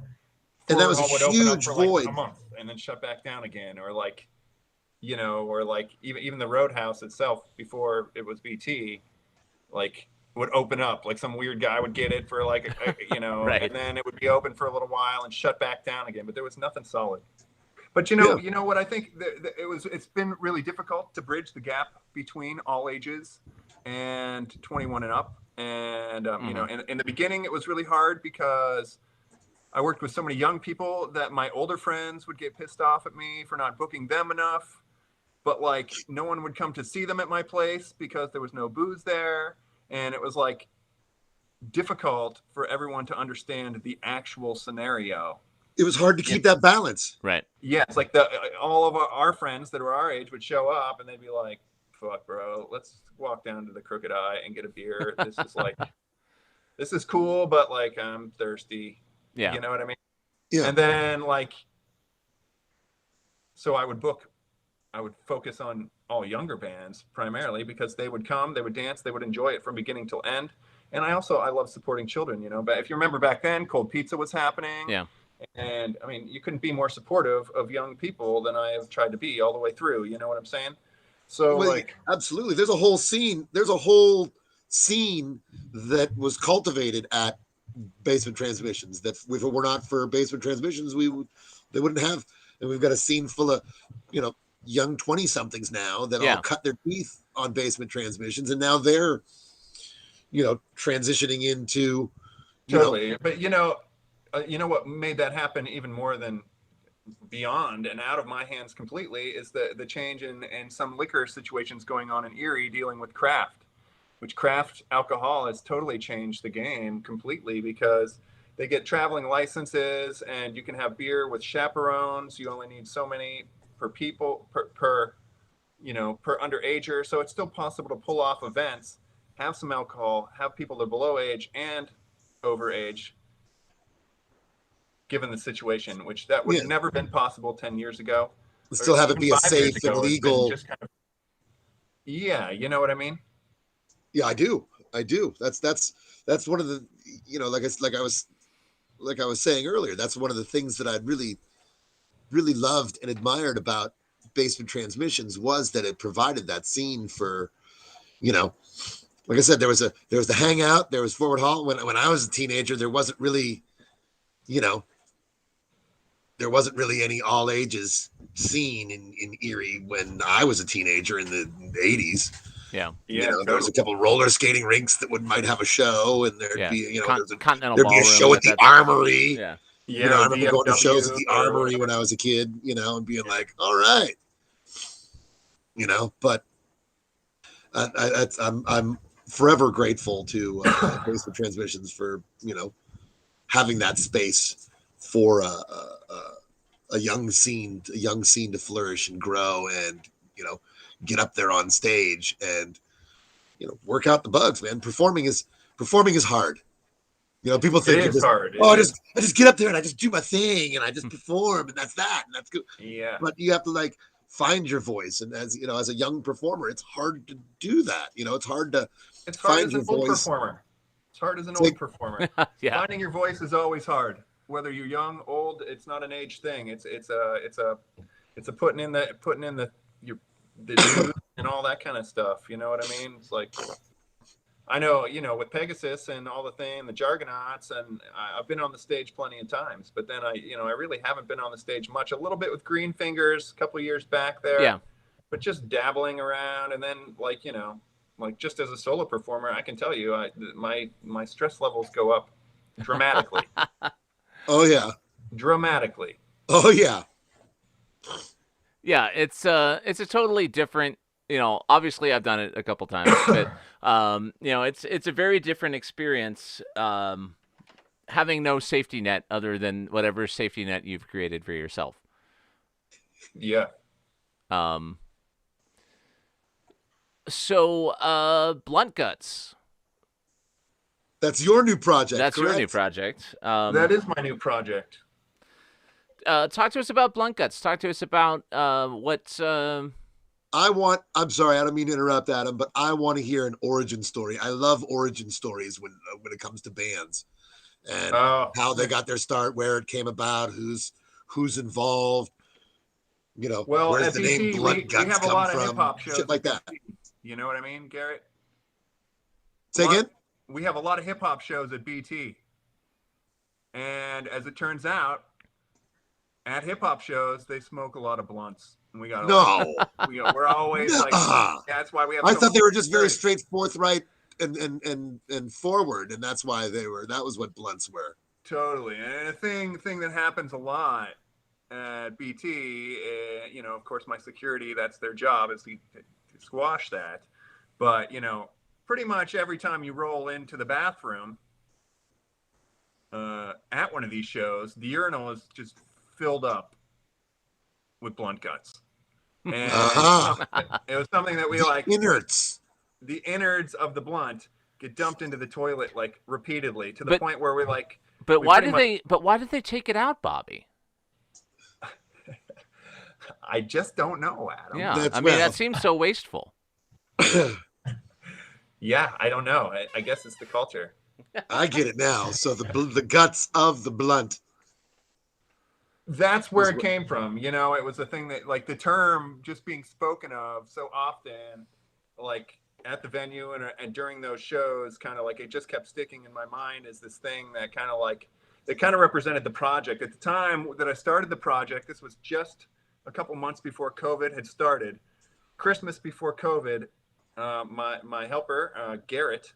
and that was a huge void. Like a month and then shut back down again, or like, you know, or like even the Roadhouse itself before it was BT, like would open up, like some weird guy would get it for like you know, and then it would be open for a little while and shut back down again. But there was nothing solid. But you know what I think it's been really difficult to bridge the gap between all ages and 21 and up. And you know, in the beginning it was really hard because I worked with so many young people that my older friends would get pissed off at me for not booking them enough. But like no one would come to see them at my place because there was no booze there. And it was like difficult for everyone to understand the actual scenario. It was hard to keep that balance. Right. Yeah. It's like all of our friends that were our age would show up and they'd be like, fuck, bro, let's walk down to the Crooked Eye and get a beer. This is like, this is cool, but like, I'm thirsty. Yeah. You know what I mean? Yeah. And then like, so I would focus on all younger bands primarily because they would come, they would dance, they would enjoy it from beginning till end. And I love supporting children, you know, but if you remember back then, Cold Pizza was happening. Yeah. And I mean, you couldn't be more supportive of young people than I have tried to be all the way through. You know what I'm saying? So like, absolutely. There's a whole scene that was cultivated at Basement Transmissions that if it were not for Basement Transmissions, they wouldn't have. And we've got a scene full of, you know, young 20-somethings now that all cut their teeth on Basement Transmissions, and now they're, you know, transitioning into totally. But you know what made that happen even more than beyond and out of my hands completely is the change in some liquor situations going on in Erie dealing with craft, which craft alcohol has totally changed the game completely because they get traveling licenses and you can have beer with chaperones. You only need so many per people per underager. So it's still possible to pull off events, have some alcohol, have people that are below age and over age, given the situation, which that would have never been possible 10 years ago. Still have it be a safe and legal. Yeah, you know what I mean? Yeah, I do. That's one of the, you know, like I was saying earlier, that's one of the things that I'd really, really loved and admired about Basement Transmissions was that it provided that scene for, you know, like I said, there was the hangout, there was Forward Hall. When I was a teenager, there wasn't really, you know, there wasn't really any all ages scene in Erie when I was a teenager in the 80s. Yeah. You know, there was a couple roller skating rinks that might have a show, and there'd be, you know, there'd be a show at the Armory. Yeah. You know, I remember going to shows at the Armory when I was a kid, you know, and being like, all right, you know. But I'm forever grateful to Face for Transmissions for, you know, having that space for a young scene to flourish and grow, and, you know, get up there on stage and, you know, work out the bugs, man. Performing is hard. You know, people think it is hard. I just get up there and I just do my thing and I just perform and that's good. Yeah. But you have to like find your voice, and as you know, as a young performer, it's hard to do that. You know, it's hard as an old performer. It's hard as an old performer. Yeah. Finding your voice is always hard. Whether you're young, old, it's not an age thing. It's a putting in the mood and all that kind of stuff. You know what I mean? It's like, I know, you know, with Pegasus and all the Jargonauts, and I've been on the stage plenty of times, but then I really haven't been on the stage much. A little bit with Green Fingers a couple of years back there. Yeah. But just dabbling around, and then like, you know, like just as a solo performer, I can tell you, my stress levels go up dramatically. Oh yeah. Dramatically. Oh yeah. Yeah, it's a totally different, you know, obviously I've done it a couple times, but you know, it's a very different experience having no safety net other than whatever safety net you've created for yourself. Yeah. So Blunt Guts. That's your new project. That's correct? your new project. That is my new project. Talk to us about Blunt Guts. Talk to us about what. I'm sorry, I don't mean to interrupt, Adam, but I want to hear an origin story. I love origin stories when it comes to bands, and how they got their start, where it came about, who's involved. You know, well, where's at the BT, name Blunt Guts we have a come lot of from? hip hop shows. Shit like that. You know what I mean, Garrett? Say again? We have a lot of hip hop shows at BT, and as it turns out, at hip hop shows they smoke a lot of blunts. And we got we're always like, that's why we have. I thought they were just very forthright and forward, and that's why that was what blunts were. Totally, and a thing that happens a lot at BT, you know, of course, my security, that's their job, is to squash that. But, you know, pretty much every time you roll into the bathroom at one of these shows, the urinal is just filled up with Blunt Guts. And it was something that we like. The innards of the blunt get dumped into the toilet like repeatedly, to the point where we're like. But why did they take it out, Bobby? I just don't know, Adam. Yeah, I mean, that seems so wasteful. Yeah, I don't know. I guess it's the culture. I get it now. So the guts of the blunt. That's where it came from. You know, it was a thing that, like, the term just being spoken of so often, like at the venue and during those shows, kind of like it just kept sticking in my mind as this thing that kind of represented the project. At the time that I started the project, this was just a couple months before COVID had started. Christmas before COVID, my helper, Garrett,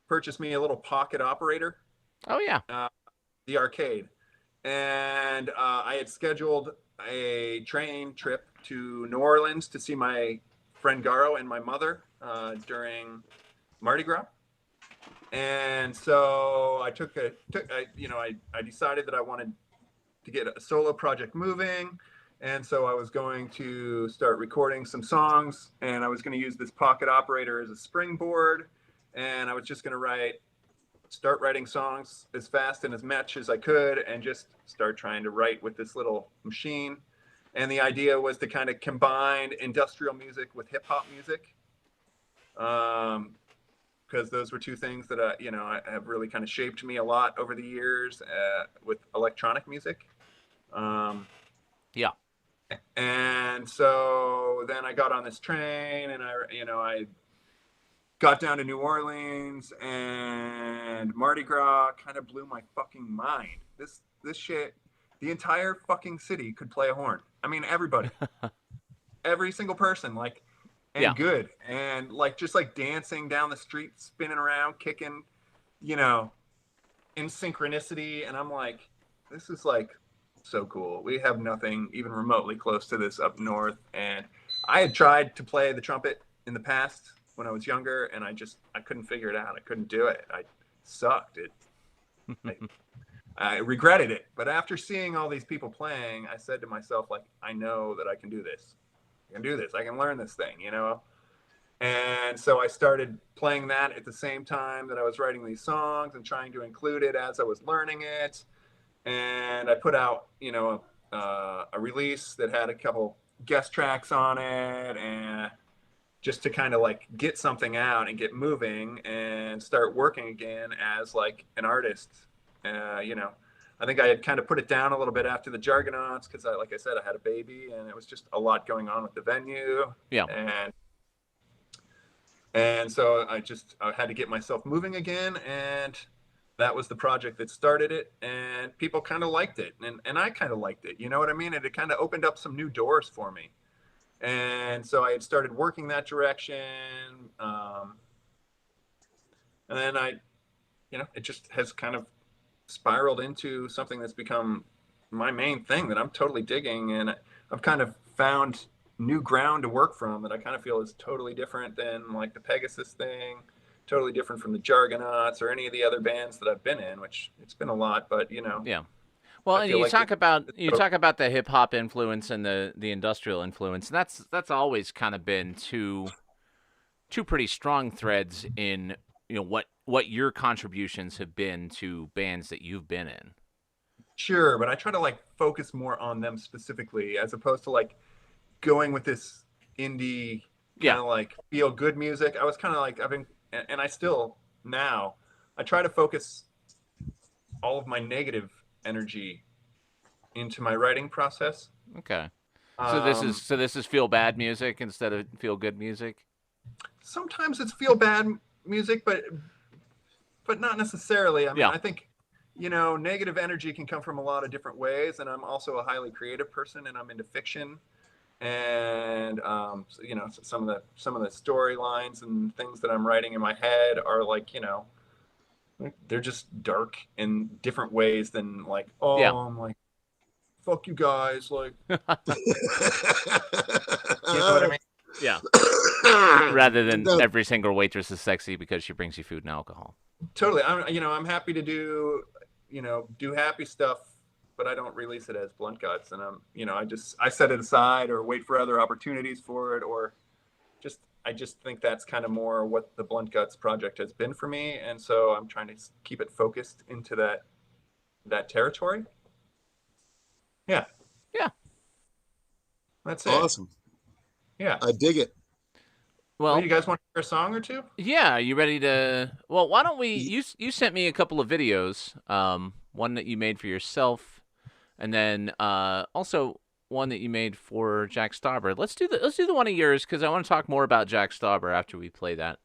purchased me a little pocket operator. Oh, yeah. The arcade. And I had scheduled a train trip to New Orleans to see my friend Garo and my mother during Mardi Gras. And so I I decided that I wanted to get a solo project moving. And so I was going to start recording some songs, and I was going to use this pocket operator as a springboard. And I was just going to start writing songs as fast and as much as I could, and just start trying to write with this little machine. And the idea was to kind of combine industrial music with hip hop music. Because those were two things that have really kind of shaped me a lot over the years with electronic music. Yeah. And so then I got on this train, and I got down to New Orleans, and Mardi Gras kind of blew my fucking mind. This shit, the entire fucking city could play a horn. I mean, everybody, every single person, like, and yeah. Good, and like just like dancing down the street, spinning around, kicking, in synchronicity. And I'm like, this is like so cool. We have nothing even remotely close to this up north, and I had tried to play the trumpet in the past when I was younger, and I couldn't figure it out. I couldn't do it. I sucked. I regretted it. But after seeing all these people playing, I said to myself, like, I know that I can do this. I can do this. I can learn this thing, you know? And so I started playing that at the same time that I was writing these songs and trying to include it as I was learning it. And I put out, you know, a release that had a couple guest tracks on it, and just to kind of like get something out and get moving and start working again as like an artist. You know, I think I had kind of put it down a little bit after the Jargonauts because, like I said, I had a baby and it was just a lot going on with the venue. Yeah. And so I had to get myself moving again, and that was the project that started it, and people kind of liked it, and I kind of liked it, you know what I mean? And it kind of opened up some new doors for me. And so I had started working that direction, and then it just has kind of spiraled into something that's become my main thing that I'm totally digging, and I've kind of found new ground to work from that I kind of feel is totally different than like the Pegasus thing, totally different from the Jargonauts or any of the other bands that I've been in, which it's been a lot, but you know. Yeah. Well, and you talk about the hip hop influence and the industrial influence, and that's always kind of been two pretty strong threads in, you know, what your contributions have been to bands that you've been in. Sure, but I try to like focus more on them specifically as opposed to like going with this indie kind of like feel good music. I was kind of like, and I still now, I try to focus all of my negative energy into my writing process. Okay. So this is feel bad music instead of feel good music? Sometimes it's feel bad music, but not necessarily. I mean, I think, you know, negative energy can come from a lot of different ways, and I'm also a highly creative person, and I'm into fiction. And you know, some of the storylines and things that I'm writing in my head are like, you know, they're just dark in different ways than like, I'm like, fuck you guys, like, you know what I mean? Yeah. Rather than every single waitress is sexy because she brings you food and alcohol. Totally. I'm happy to do happy stuff, but I don't release it as Blunt Guts, and I set it aside or wait for other opportunities for it, or I just think that's kind of more what the Blunt Guts project has been for me, and so I'm trying to keep it focused into that territory. Yeah. Yeah. That's it. Awesome. Yeah. I dig it. Well, you guys want to hear a song or two? Yeah, you ready to? Well, why don't we? You sent me a couple of videos. One that you made for yourself, and then also one that you made for Jack Stauber. Let's do the one of yours because I want to talk more about Jack Stauber after we play that.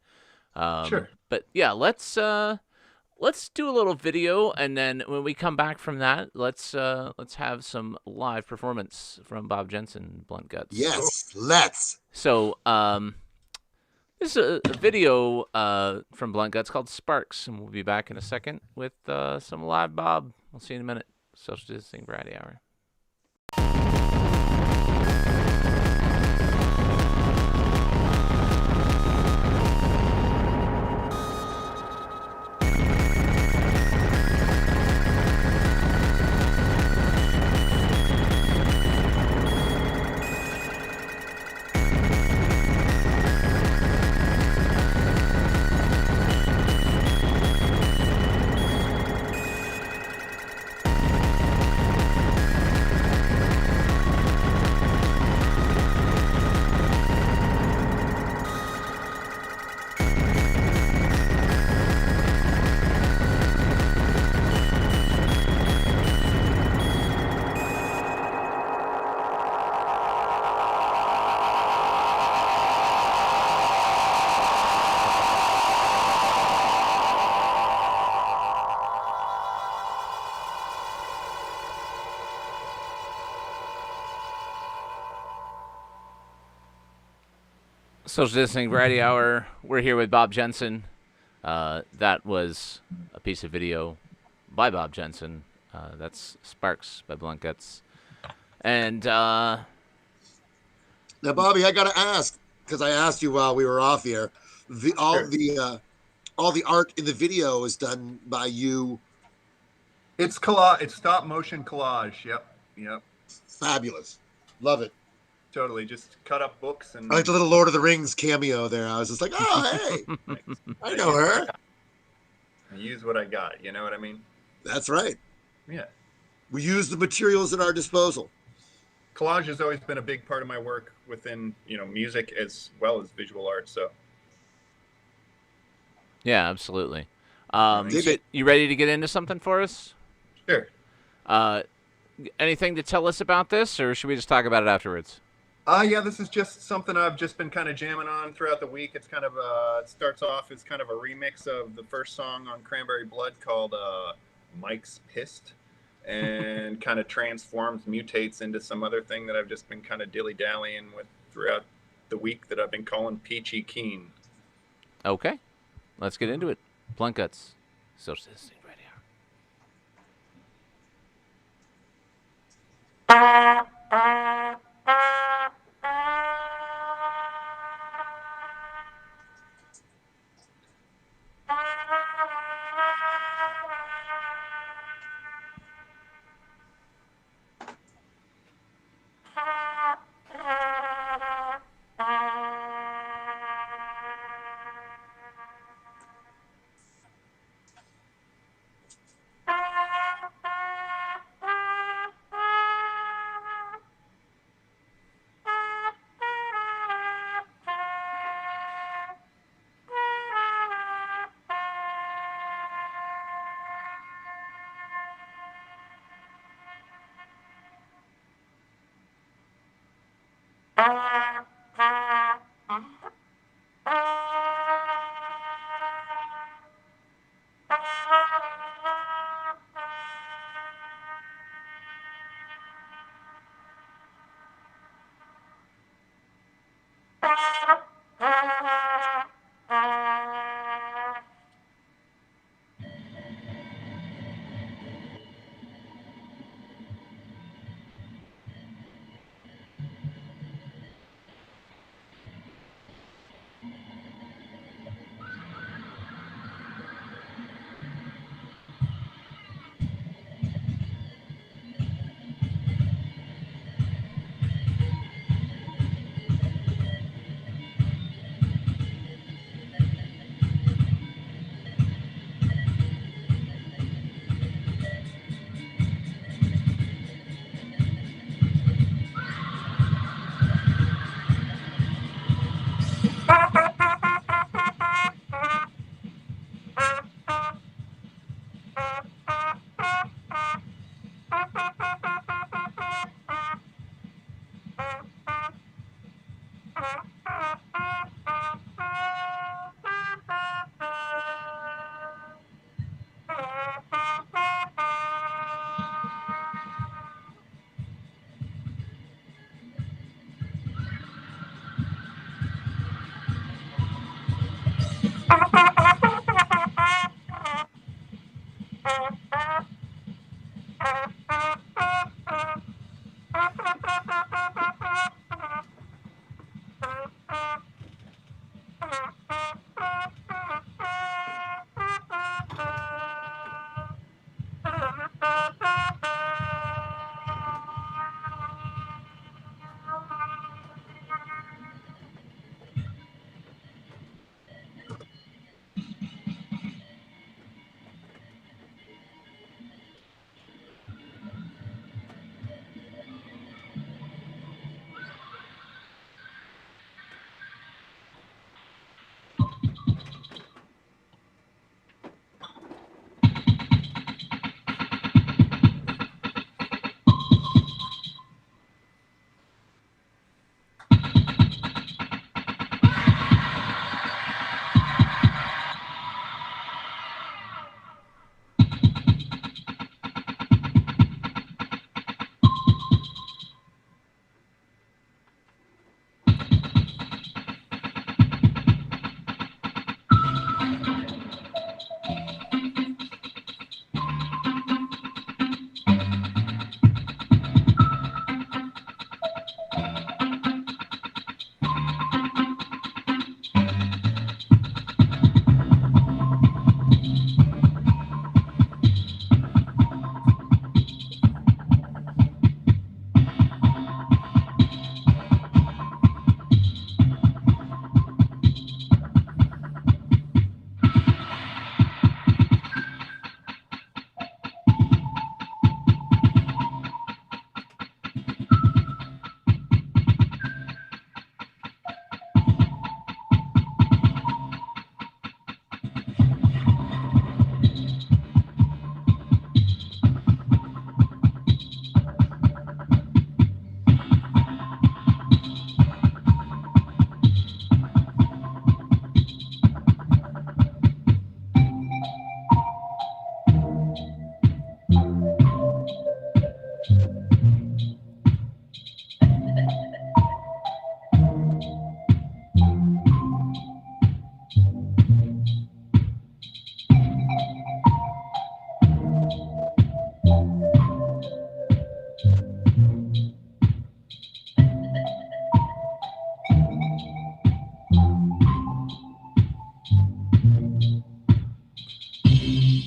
Sure. But yeah, let's do a little video, and then when we come back from that, let's have some live performance from Bob Jensen, Blunt Guts. Yes, let's. So this is a video from Blunt Guts called Sparks, and we'll be back in a second with some live Bob. We'll see you in a minute. Social Distancing Variety Hour. Social Distancing Variety Hour. We're here with Bob Jensen. That was a piece of video by Bob Jensen. That's Sparks by Blunt Guts. And Now, Bobby, I got to ask because I asked you while we were off here. The Sure. all the art in the video is done by you. It's collage. It's stop motion collage. Yep. Yep. Fabulous, love it. Totally. Just cut up books I like and the little Lord of the Rings cameo there. I was just like, oh hey, thanks. I know her. I use what I got. You know what I mean? That's right. Yeah. We use the materials at our disposal. Collage has always been a big part of my work within, music as well as visual art. So, Yeah, absolutely. Dig So it. you ready to get into something for us? sure. Anything to tell us about this, or should we just talk about it afterwards? Yeah, this is just something I've just been kind of jamming on throughout the week. It's kind of it starts off as kind of a remix of the first song on Cranberry Blood called Mike's Pissed, and kind of transforms, mutates into some other thing that I've just been kind of dilly-dallying with throughout the week that I've been calling Peachy Keen. Okay, let's get into it. Blunt Guts, social distancing radio.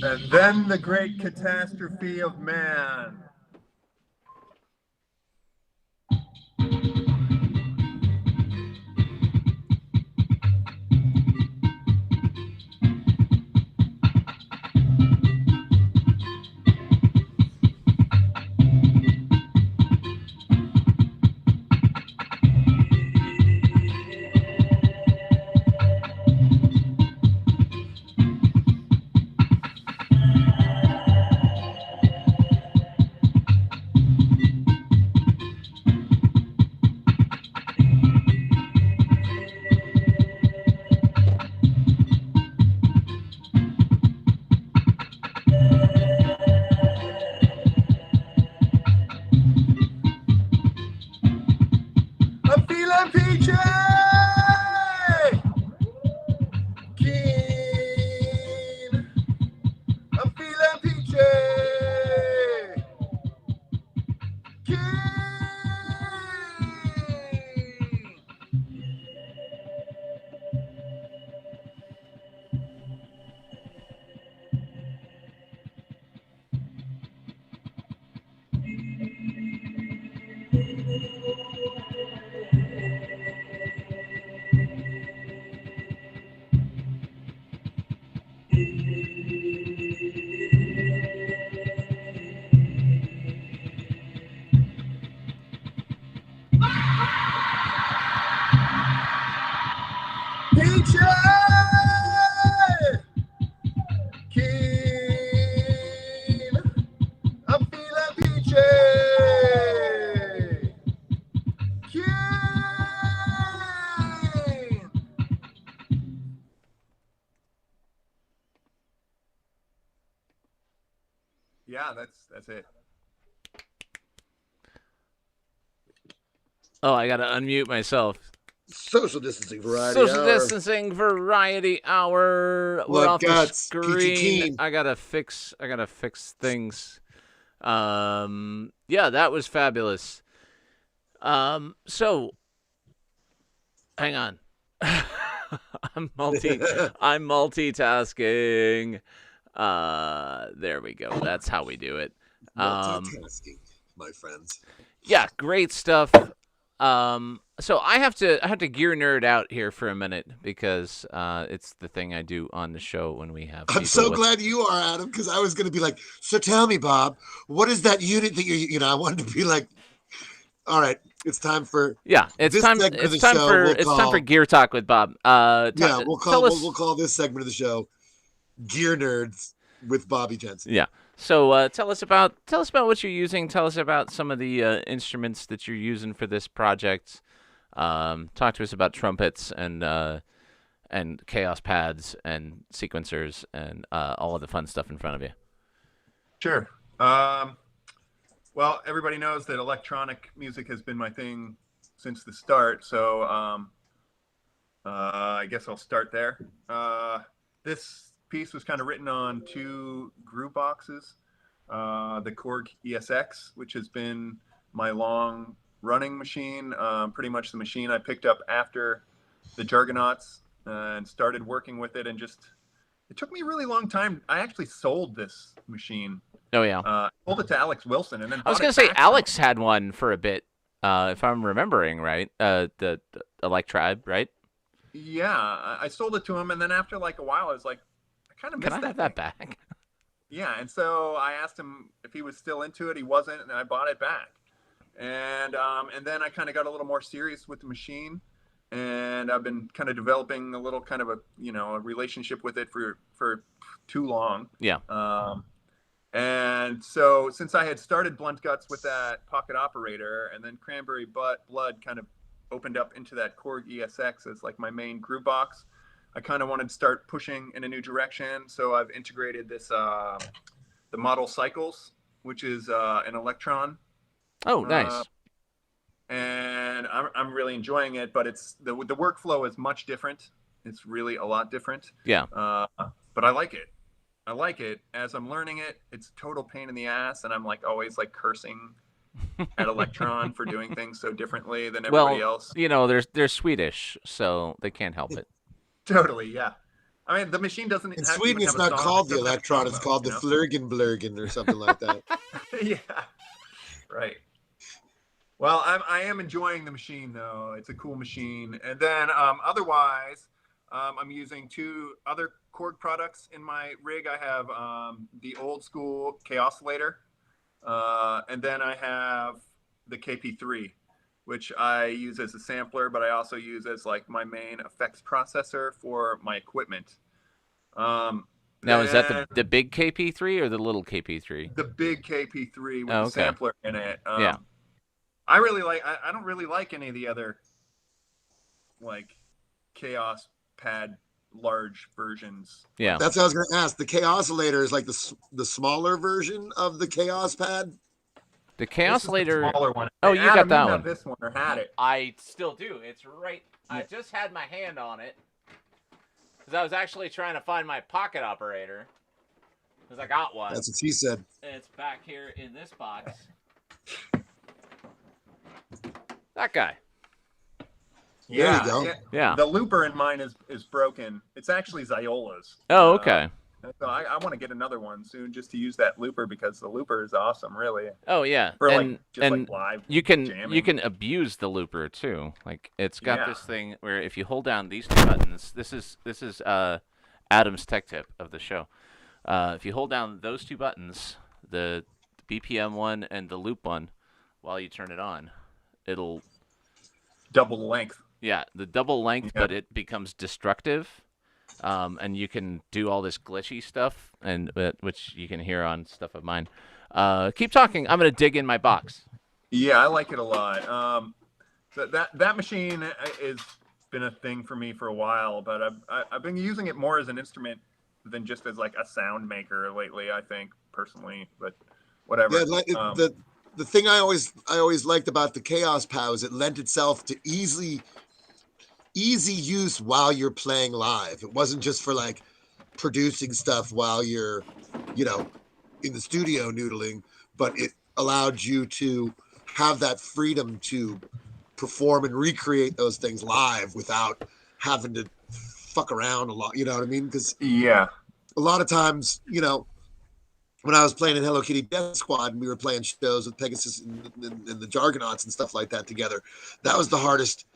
And then the great catastrophe of man. I'm feeling peachy! Keen. I'm feeling peachy! Keen. Peachy! Keen. I'm feeling peachy! Keen. Yeah, that's it. Oh, I gotta unmute myself. Social distancing variety Social hour. distancing variety hour. We're Blood off guts, the peachy screen. keen. I gotta fix things. Yeah, that was fabulous. So hang on. I'm multitasking. There we go. That's how we do it. Multitasking, my friends. Yeah, great stuff. So I have to gear nerd out here for a minute because it's the thing I do on the show when we have. I'm so glad you are, Adam, because I was going to be like, so tell me, Bob, what is that unit that I wanted to be like, all right, it's time for it's this time. segment of It's the time show for we'll it's call, time for Gear Talk with Bob. We'll call this segment of the show Gear Nerds with Bobby Jensen. Yeah. So tell us about what you're using. Tell us about some of the instruments that you're using for this project. Talk to us about trumpets and chaos pads and sequencers and all of the fun stuff in front of you. Sure. Well, everybody knows that electronic music has been my thing since the start. So I guess I'll start there. This piece was kind of written on two groove boxes. The Korg ESX, which has been my long running machine, pretty much the machine I picked up after the Jargonauts and started working with it, and just it took me a really long time. I actually sold this machine. Oh yeah. Sold it to Alex Wilson, and then I was gonna say Alex had one for a bit, if I'm remembering right. The Electribe, right? Yeah, I sold it to him, and then after like a while, I was like, I kind of missed Can I have that back? Yeah, and so I asked him if he was still into it. He wasn't, and I bought it back. And then I kind of got a little more serious with the machine, and I've been kind of developing a little kind of a relationship with it for too long. Yeah. And so since I had started Blunt Guts with that pocket operator, and then Cranberry Blood kind of opened up into that Korg ESX as like my main groove box, I kind of wanted to start pushing in a new direction. So I've integrated this the Model Cycles, which is an Electron. Oh, nice. And I'm really enjoying it, but it's the workflow is much different. It's really a lot different. Yeah. But I like it. I like it. As I'm learning it, it's a total pain in the ass, and I'm like always like cursing at Electron for doing things so differently than everybody else. You know, they're Swedish, so they can't help it. Totally, yeah. I mean, the machine doesn't. In have, Sweden, even it's have a not song, called the doesn't have a Electron; song it's mode, called the you know? Flurgen or something like that. Yeah, right. Well, I am enjoying the machine though. It's a cool machine. And then otherwise, I'm using 2 other Korg products in my rig. I have the old school K-oscillator, and then I have the KP3, which I use as a sampler, but I also use as like my main effects processor for my equipment. Now, is that Then the big KP3 or the little KP3? the big KP3 with Oh, the okay. sampler in it. Yeah. I really like. I don't really like any of the other like Chaos Pad large versions. Yeah. That's what I was going to ask. The K-oscillator is like the smaller version of the Chaos Pad. The This is the K-oscillator. smaller one. Oh, you got Adam, that you one. have this one or had it. I still do. It's right. I just had my hand on it because I was actually trying to find my pocket operator because I got one. That's what she said. And it's back here in this box. That guy. Yeah, There you go. Yeah. The looper in mine is broken. It's actually Ziola's. Oh, okay. So I want to get another one soon just to use that looper because the looper is awesome, really. Oh yeah. For and like just like live you can jamming. abuse the looper too. Like it's got Yeah. this thing where if you hold down these 2 buttons, this is Adam's tech tip of the show. If you hold down those 2 buttons, the BPM one and the loop one, while you turn it on, it'll double the length. Yeah, the double length, Yeah. but it becomes destructive, and you can do all this glitchy stuff, and which you can hear on stuff of mine. Keep talking. I'm gonna dig in my box. Yeah, I like it a lot. That machine has been a thing for me for a while, but I've been using it more as an instrument than just as like a sound maker lately. I think personally, but whatever. Yeah, like the thing I always liked about the Chaos Pad is it lent itself to easy use while you're playing live. It wasn't just for like producing stuff while you're, in the studio noodling, but it allowed you to have that freedom to perform and recreate those things live without having to fuck around a lot. You know what I mean? Because yeah, a lot of times, when I was playing in Hello Kitty Death Squad and we were playing shows with Pegasus and the Jargonauts and stuff like that together, that was the hardest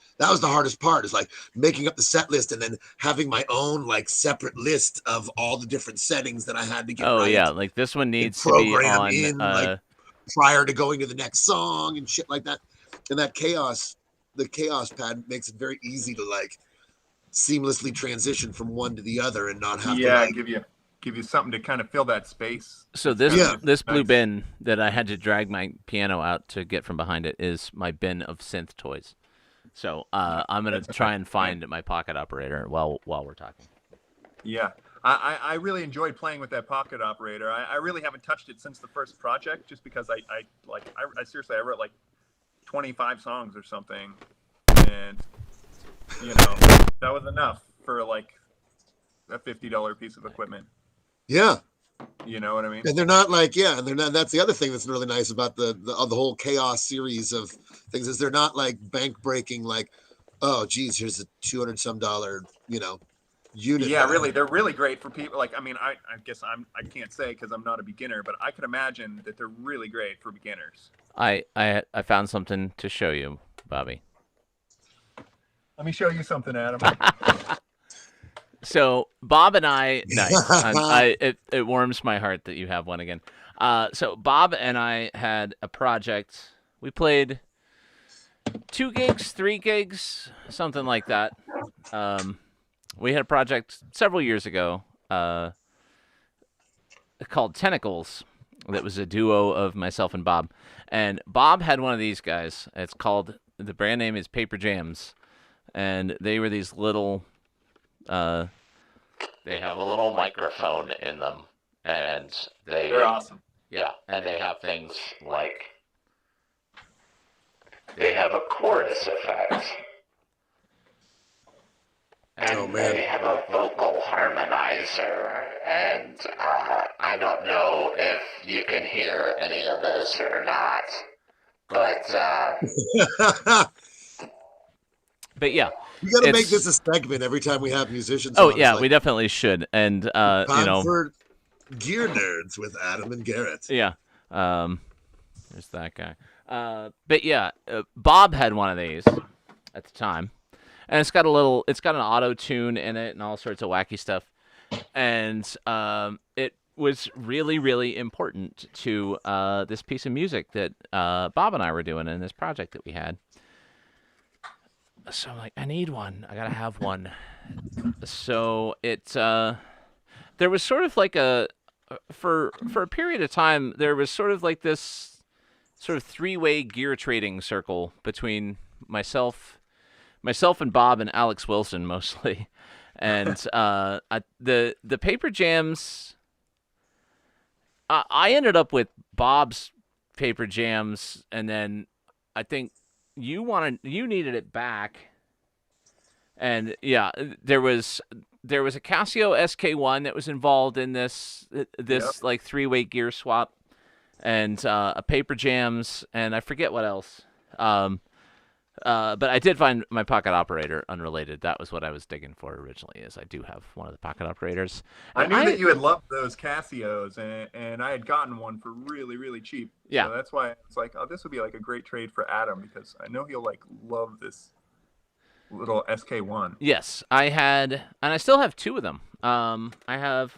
part, is like making up the set list and then having my own like separate list of all the different settings that I had to get right. Yeah, like this one needs to be on like prior to going to the next song and shit like that. And the Chaos Pad makes it very easy to like seamlessly transition from one to the other and not have to like, give you something to kind of fill that space. So this blue bin that I had to drag my piano out to get from behind it is my bin of synth toys. So I'm gonna try and find my pocket operator while we're talking. Yeah, I really enjoyed playing with that pocket operator. I really haven't touched it since the first project, just because I seriously I wrote like 25 songs or something, and that was enough for like a $50 piece of equipment. Yeah. You know what I mean? And they're not like, and they're not, that's the other thing that's really nice about the whole Chaos series of things, is they're not like bank breaking, like, oh geez, here's a $200 some unit. Yeah, really, they're really great for people. Like, I mean, I guess I can't say because I'm not a beginner, but I could imagine that they're really great for beginners. I found something to show you, Bobby. Let me show you something, Adam. So Bob and I, nice. It warms my heart that you have one again. So Bob and I had a project. We played 2 gigs, 3 gigs, something like that. We had a project several years ago called Tentacles. That was a duo of myself and Bob. And Bob had one of these guys. It's called, the brand name is Paper Jams. And they were these little... they have a little microphone in them, and they're awesome. Yeah, and they have things like they have a chorus effect, and they have a vocal harmonizer, and I don't know if you can hear any of this or not, but yeah. We got to make this a segment every time we have musicians. Oh on. yeah, we definitely should. And time for Gear Nerds with Adam and Garrett. Yeah. There's that guy. But yeah, Bob had one of these at the time, and it's got an auto tune in it and all sorts of wacky stuff, and it was really, really important to this piece of music that Bob and I were doing in this project that we had. So I'm like, I need one. I gotta have one. So there was sort of like for a period of time, there was sort of like this sort of three-way gear trading circle between myself and Bob and Alex Wilson mostly, and the paper jams. I ended up with Bob's paper jams, and then I think you needed it back, and yeah, there was a Casio SK1 that was involved in this like three-way gear swap, and a paper jams, and I forget what else. But I did find my pocket operator unrelated. That was what I was digging for originally, is I do have one of the pocket operators. I knew that you had loved those Casios, and I had gotten one for really, really cheap. Yeah. So that's why it's like, oh, this would be like a great trade for Adam, because I know he'll like love this little SK1. Yes, I had, and I still have two of them. I have,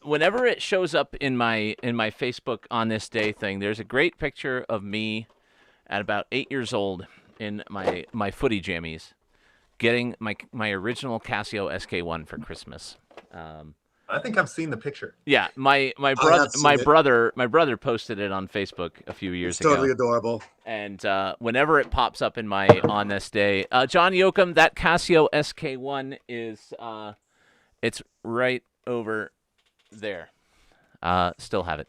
whenever it shows up in my Facebook on this day thing, there's a great picture of me at about 8 years old in my footy jammies, getting my original Casio SK1 for Christmas. I think I've seen the picture. Yeah, my brother posted it on Facebook a few years ago. Totally adorable. And whenever it pops up in my on this day, John Yoakum, that Casio SK1 is it's right over there. Still have it.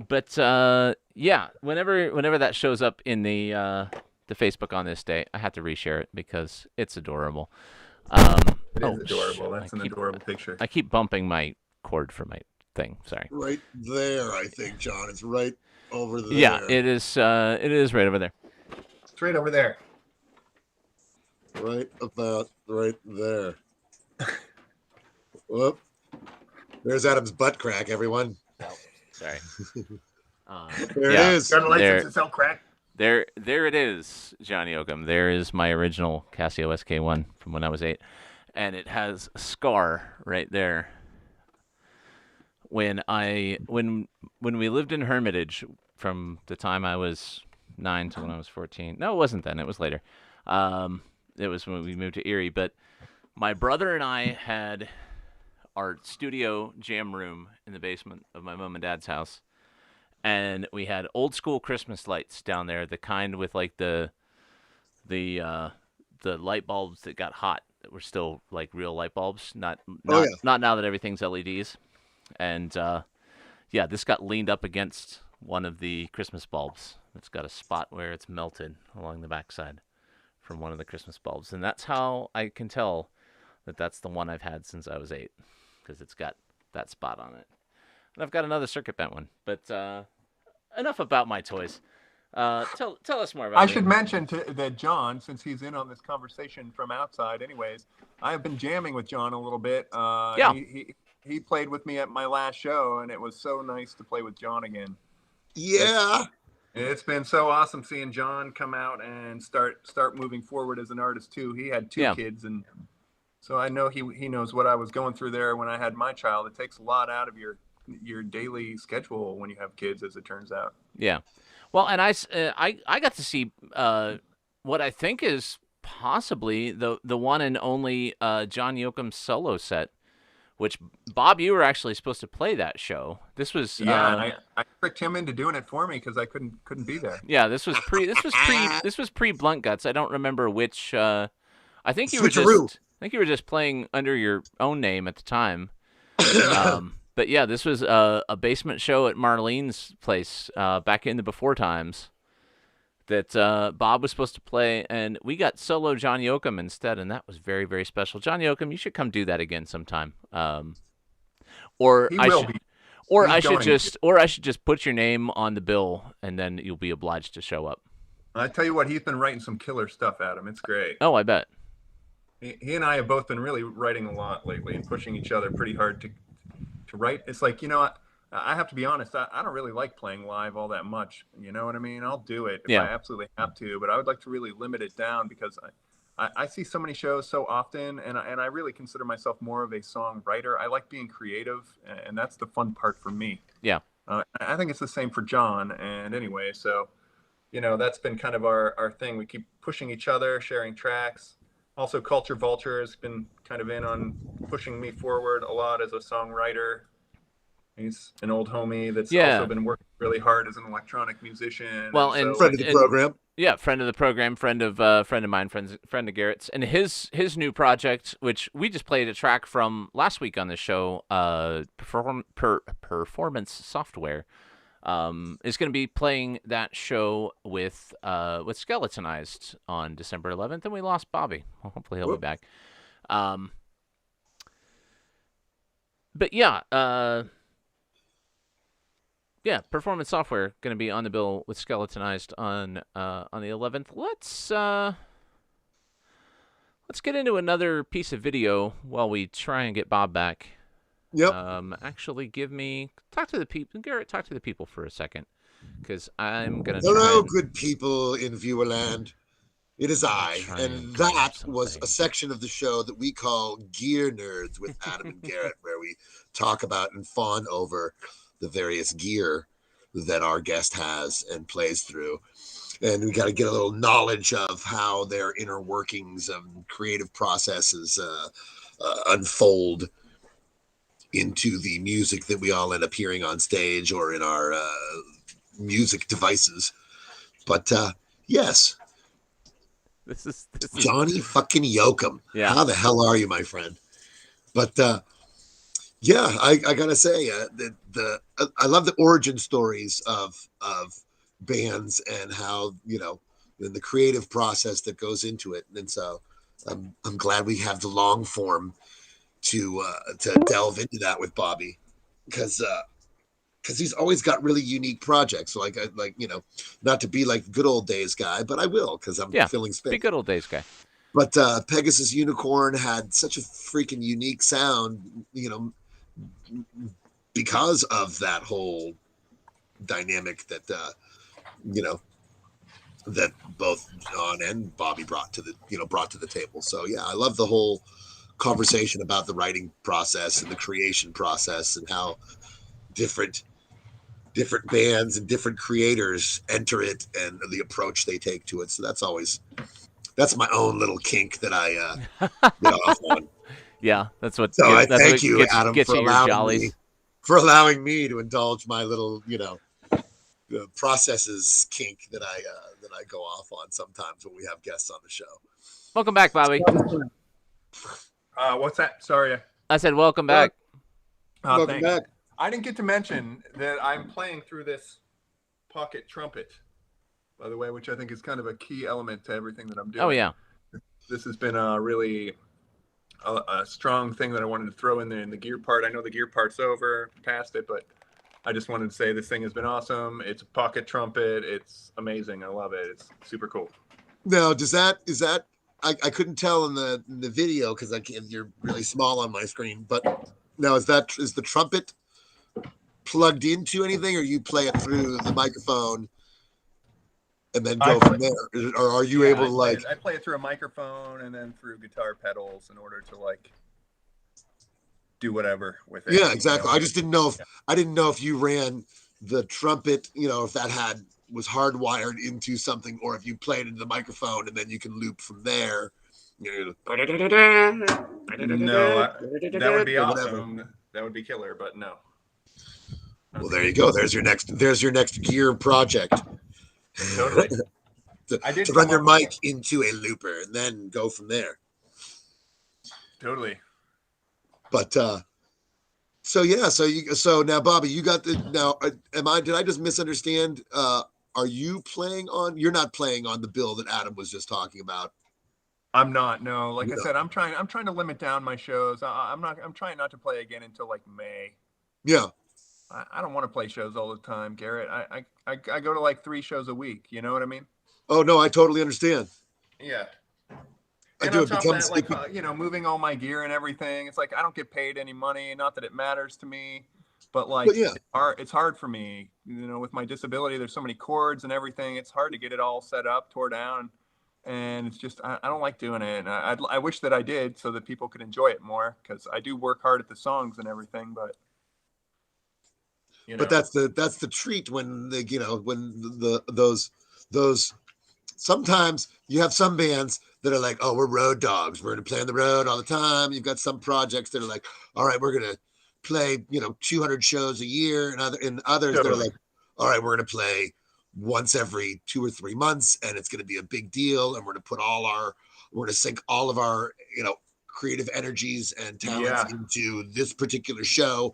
But yeah, whenever that shows up in the Facebook on this day, I have to reshare it because it's adorable. It is adorable. That's an adorable picture. I keep bumping my cord for my thing. Sorry. Right there, I think, John. It's right over there. Yeah, it is. It is right over there. It's right over there. Right about right there. Whoop. There's Adam's butt crack, everyone. Oh, sorry. There it is. Got a license to sell crack. There it is, Johnny Oakham. There is my original Casio SK1 from when I was 8, and it has a scar right there. When we lived in Hermitage, from the time I was 9 to when I was 14. No, it wasn't then. It was later. It was when we moved to Erie. But my brother and I had our studio jam room in the basement of my mom and dad's house. And we had old school Christmas lights down there, the kind with like the light bulbs that got hot, that were still like real light bulbs, not now that everything's LEDs. And yeah, this got leaned up against one of the Christmas bulbs. It's got a spot where it's melted along the backside from one of the Christmas bulbs, and that's how I can tell that that's the one I've had since I was 8, because it's got that spot on it. And I've got another circuit bent one, but enough about my toys. Tell us more about it. I should mention that John, since he's in on this conversation from outside anyways, I've been jamming with John a little bit. Yeah. He played with me at my last show, and it was so nice to play with John again. Yeah. It's been so awesome seeing John come out and start moving forward as an artist too. He had 2 kids, and so I know he knows what I was going through there when I had my child. It takes a lot out of your daily schedule when you have kids, as it turns out. Yeah. Well, and I got to see what I think is possibly the one and only John Yoakum solo set, which, Bob, you were actually supposed to play that show. This was and I tricked him into doing it for me because I couldn't be there. Yeah, this was pre Blunt Guts. I don't remember which. I think you were just playing under your own name at the time. But yeah, this was a basement show at Marlene's place back in the before times that Bob was supposed to play, and we got solo John Yoakum instead, and that was very, very special. John Yoakum, you should come do that again sometime. Or I should just put your name on the bill, and then you'll be obliged to show up. I tell you what, he's been writing some killer stuff, Adam. It's great. Oh, I bet. He and I have both been really writing a lot lately and pushing each other pretty hard to write. It's like, I have to be honest, I don't really like playing live all that much. You know what I mean? I'll do it if I absolutely have to, but I would like to really limit it down because I see so many shows so often, and I really consider myself more of a songwriter. I like being creative, and that's the fun part for me. Yeah. I think it's the same for John. And anyway, so, that's been kind of our thing. We keep pushing each other, sharing tracks. Also, Culture Vulture has been kind of in on pushing me forward a lot as a songwriter. He's an old homie that's also been working really hard as an electronic musician. Well, and friend of the program. Yeah, friend of the program, friend of mine, friend of Garrett's, and his new project, which we just played a track from last week on the show, Performance Software, is going to be playing that show with Skeletonized on December 11th, and we lost Bobby. Well, hopefully he'll be back. But yeah. Yeah, Performance Software going to be on the bill with Skeletonized on the 11th. Let's get into another piece of video while we try and get Bob back. Yep. Actually, talk to the people. Garrett, talk to the people for a second, because I'm going to. Hello, good people in Viewerland. It is I, and that was a section of the show that we call Gear Nerds with Adam and Garrett, where we talk about and fawn over the various gear that our guest has and plays through. And we got to get a little knowledge of how their inner workings of creative processes unfold into the music that we all end up hearing on stage or in our music devices. But yes, this is Johnny fucking Yoakum. Yeah. How the hell are you, my friend? But yeah, I gotta say, I love the origin stories of bands and how and the creative process that goes into it. And so I'm glad we have the long form to delve into that with Bobby, because he's always got really unique projects. So like not to be like the good old days guy, but I will, because I'm feeling space. Be good old days guy. But Pegasus Unicorn had such a freaking unique sound, because of that whole dynamic that that both John and Bobby brought to the table. So yeah, I love the whole conversation about the writing process and the creation process and how different bands and different creators enter it and the approach they take to it. So that's my own little kink that I get off on. Yeah, that's what. So I that's thank what you, gets, Adam, gets for allowing me to indulge my little, the processes kink that I go off on sometimes when we have guests on the show. Welcome back, Bobby. What's that? Sorry. I said welcome back. Welcome back. I didn't get to mention that I'm playing through this pocket trumpet, by the way, which I think is kind of a key element to everything that I'm doing. Oh yeah. This has been really a strong thing that I wanted to throw in there in the gear part. I know the gear part's over, past it, but I just wanted to say this thing has been awesome. It's a pocket trumpet. It's amazing. I love it. It's super cool. Now, is that I couldn't tell in the video because you're really small on my screen, but now is the trumpet plugged into anything, or you play it through the microphone and then go from there, or are you able to I play it through a microphone and then through guitar pedals in order to do whatever with it. Yeah, exactly. I just didn't know if you ran the trumpet, if that was hardwired into something, or if you played into the microphone and then you can loop from there. No, that would be awesome. That would be killer, but no. Well, there you go. There's your next gear project. Totally. to run your mic into a looper and then go from there. But so now Bobby, you got did I just misunderstand? Are you playing on? You're not playing on the bill that Adam was just talking about. I'm not. No, I said, I'm trying to limit down my shows. I'm trying not to play again until May. Yeah. I don't want to play shows all the time, Garrett. I go to 3 shows a week. You know what I mean? Oh no, I totally understand. Yeah. I And do. on It top of becomes that, like, you know, moving all my gear and everything, it's like I don't get paid any money. Not that it matters to me, but but like yeah, it's hard for me, you know, with my disability. There's so many cords and everything. It's hard to get it all set up, tore down, and it's just I don't like doing it. And I wish that I did so that people could enjoy it more because I do work hard at the songs and everything, but you but know, that's the treat when the when those sometimes you have some bands that are like, oh, we're road dogs. We're going to play on the road all the time. You've got some projects that are like, all right, we're going to play, 200 shows a year, and others that are totally. like, all right, we're going to play once every 2 or 3 months, and it's going to be a big deal, and we're going to sink all of our, creative energies and talents Yeah. into this particular show,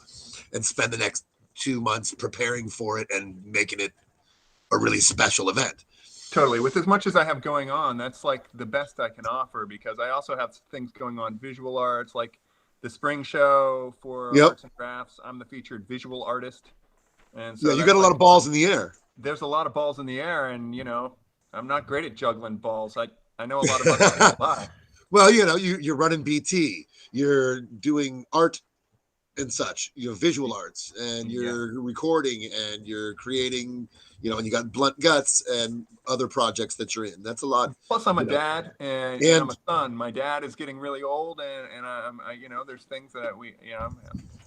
and spend the next 2 months preparing for it and making it a really special event. Totally. With as much as I have going on, that's like the best I can offer because I also have things going on visual arts, like the spring show for Yep. arts and crafts. I'm the featured visual artist. And so Yeah, you got a lot of balls in the air. there's a lot of balls in the air and, you know, I'm not great at juggling balls. I know a lot of other people are. Well, you're running BT, you're doing art and such, visual arts, and you're recording and you're creating, and you got Blunt Guts and other projects that you're in. That's a lot. Plus, I'm a dad and I'm a son. My dad is getting really old, and there's things that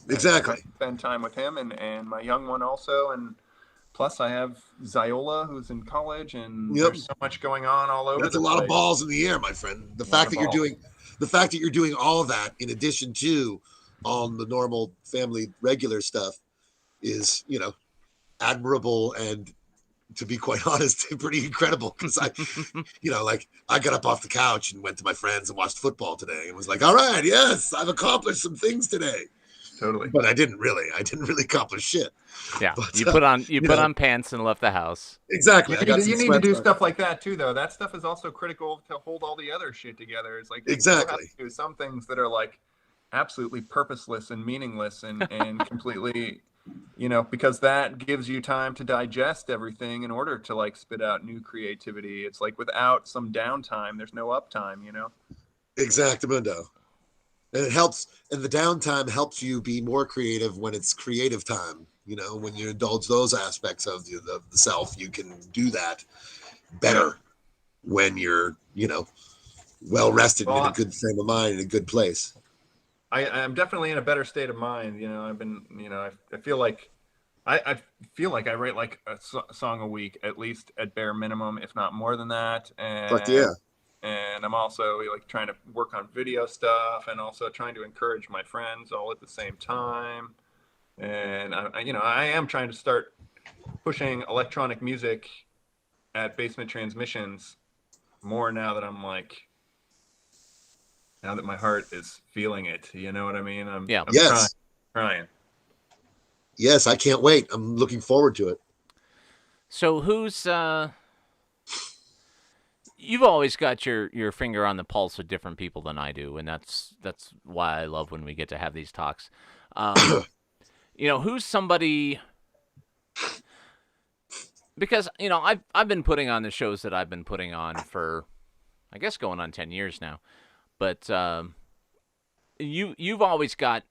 exactly I spend time with him and my young one also, and plus I have Ziola who's in college, and there's so much going on all over. That's a lot of balls in the air, my friend. The fact that you're doing all of that in addition to all the normal family regular stuff is, admirable and, to be quite honest, pretty incredible because I got up off the couch and went to my friends and watched football today and was like, all right, yes, I've accomplished some things today. Totally. But I didn't really accomplish shit. Yeah. But, you put on pants and left the house. Exactly. You need to do stuff like that too, though. That stuff is also critical to hold all the other shit together. It's like exactly do some things that are like absolutely purposeless and meaningless and completely, because that gives you time to digest everything in order to like spit out new creativity. It's like without some downtime, there's no uptime, Exactamundo. And it helps, and the downtime helps you be more creative when it's creative time. When you indulge those aspects of the self, you can do that better when you're, well rested, in a good frame of mind, in a good place. I'm definitely in a better state of mind. I've been, I feel like I feel like I write like a song a week, at least at bare minimum, if not more than that. And fuck yeah. And I'm also like trying to work on video stuff and also trying to encourage my friends all at the same time. And I am trying to start pushing electronic music at Basement Transmissions more now that I'm like, now that my heart is feeling it. You know what I mean? I'm trying. Yes, I can't wait. I'm looking forward to it. So who's you've always got your finger on the pulse of different people than I do, and that's why I love when we get to have these talks. Who's somebody, because I've been putting on the shows that I've been putting on for, I guess, going on 10 years now. But you've always got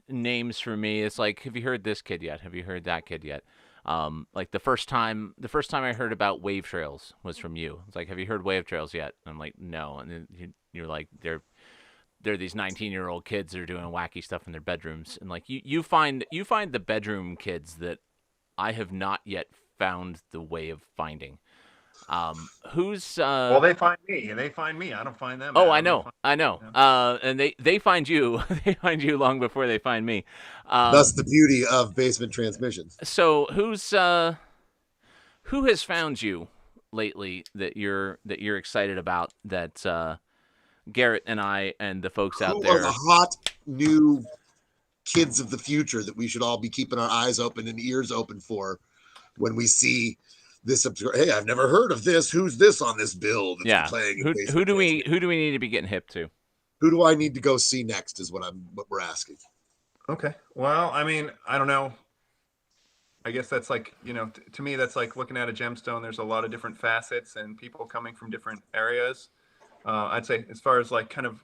names for me. It's like, have you heard this kid yet? Have you heard that kid yet? Like the first time I heard about Wave Trails was from you. It's like, have you heard Wave Trails yet? And I'm like, no. And then you're like, they're these 19-year-old kids that are doing wacky stuff in their bedrooms. And like you find the bedroom kids that I have not yet found the way of finding. Who's well, they find me. I don't find them. Oh, I know. And they find you. They find you long before they find me. That's the beauty of Basement Transmissions. So who has found you lately that you're excited about, that Garrett and I and the folks out there? Who are the hot new kids of the future that we should all be keeping our eyes open and ears open for when we see this? Hey, I've never heard of this. Who's this on this bill that's playing? Who do we need to be getting hip to? Who do I need to go see next is what we're asking. Okay. Well, I mean, I don't know. I guess that's like, to me, that's like looking at a gemstone. There's a lot of different facets and people coming from different areas. I'd say as far as like kind of,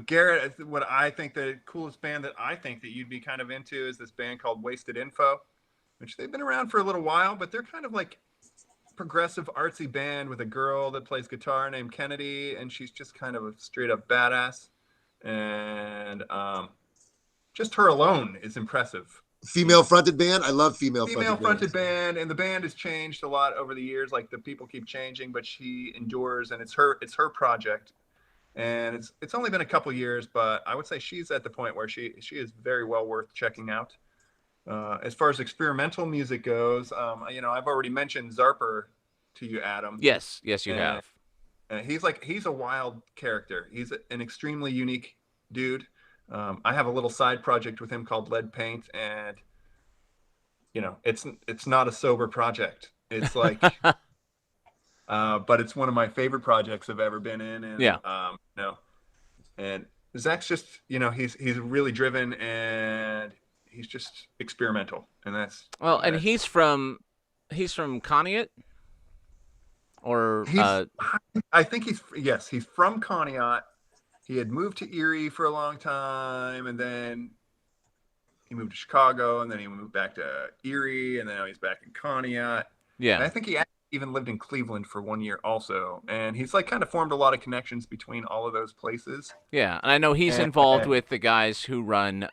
Garrett, what I think the coolest band that I think that you'd be kind of into is this band called Wasted Info, which they've been around for a little while, but they're kind of like progressive artsy band with a girl that plays guitar named Kennedy, and she's just kind of a straight up badass. And just her alone is impressive. Female fronted band. I love female fronted band, and the band has changed a lot over the years. Like the people keep changing, but she endures, and it's her project. And it's only been a couple years, but I would say she's at the point where she is very well worth checking out. As far as experimental music goes, I've already mentioned Zarper to you, Adam. Yes, you have. He's a wild character. He's an extremely unique dude. I have a little side project with him called Lead Paint, and it's not a sober project. It's like, but it's one of my favorite projects I've ever been in. And and Zach's just he's really driven, and he's just experimental, and that's and he's from Conneaut, or I think he's from Conneaut. He had moved to Erie for a long time, and then he moved to Chicago, and then he moved back to Erie, and then now he's back in Conneaut. Yeah, and I think he even lived in Cleveland for 1 year also, and he's like kind of formed a lot of connections between all of those places. Yeah, and I know he's involved with the guys who run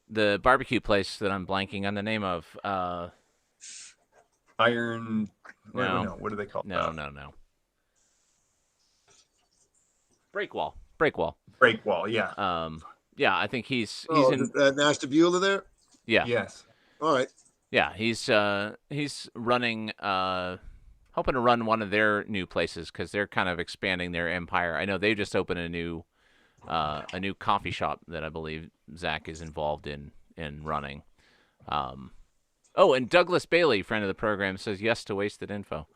the barbecue place that I'm blanking on the name of. Iron. No. What do they call it? No. Breakwall. Yeah. Yeah, I think he's in Nash Beulah there. Yeah. Yes. All right. Yeah, he's running, hoping to run one of their new places because they're kind of expanding their empire. I know they just opened a new coffee shop that I believe Zach is involved in running. And Douglas Bailey, friend of the program, says yes to Wasted Info.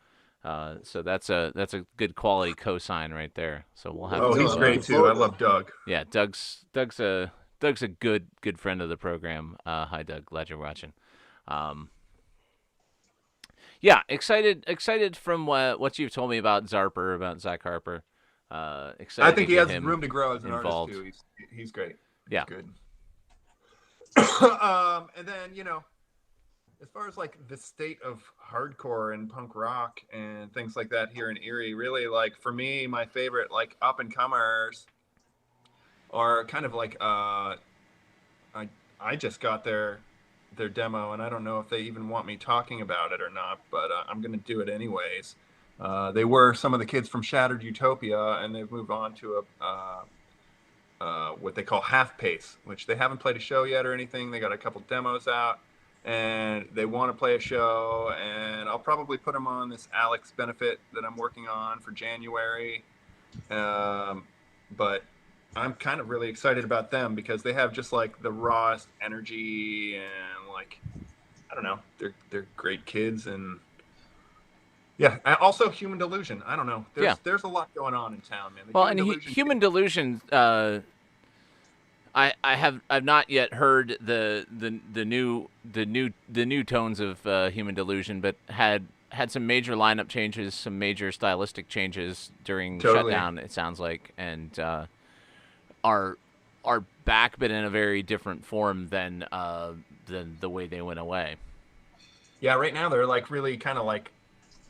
So that's a good quality cosign right there. So we'll have. Oh, he's great too. I love Doug. Yeah, Doug's a good friend of the program. Hi, Doug. Glad you're watching. Yeah, excited from what you've told me about Zarper, about Zach Harper. Excited. I think he has room to grow as an artist too. He's great. Yeah. He's good. And then as far as like the state of hardcore and punk rock and things like that here in Erie, really, like for me, my favorite like up and comers are kind of like I just got their demo, and I don't know if they even want me talking about it or not, but I'm gonna do it anyways. They were some of the kids from Shattered Utopia, and they've moved on to what they call Half Pace, which they haven't played a show yet or anything. They got a couple demos out, and they want to play a show, and I'll probably put them on this Alex benefit that I'm working on for January. But I'm kind of really excited about them because they have just like the rawest energy, and like, I don't know, they're great kids. And yeah, also Human Delusion. I don't know. There's a lot going on in town, man. Human Delusion. I've not yet heard the new tones of Human Delusion, but had some major lineup changes, some major stylistic changes during shutdown. It sounds like, and are back, but in a very different form than the way they went away. Yeah, right now they're like really kind of like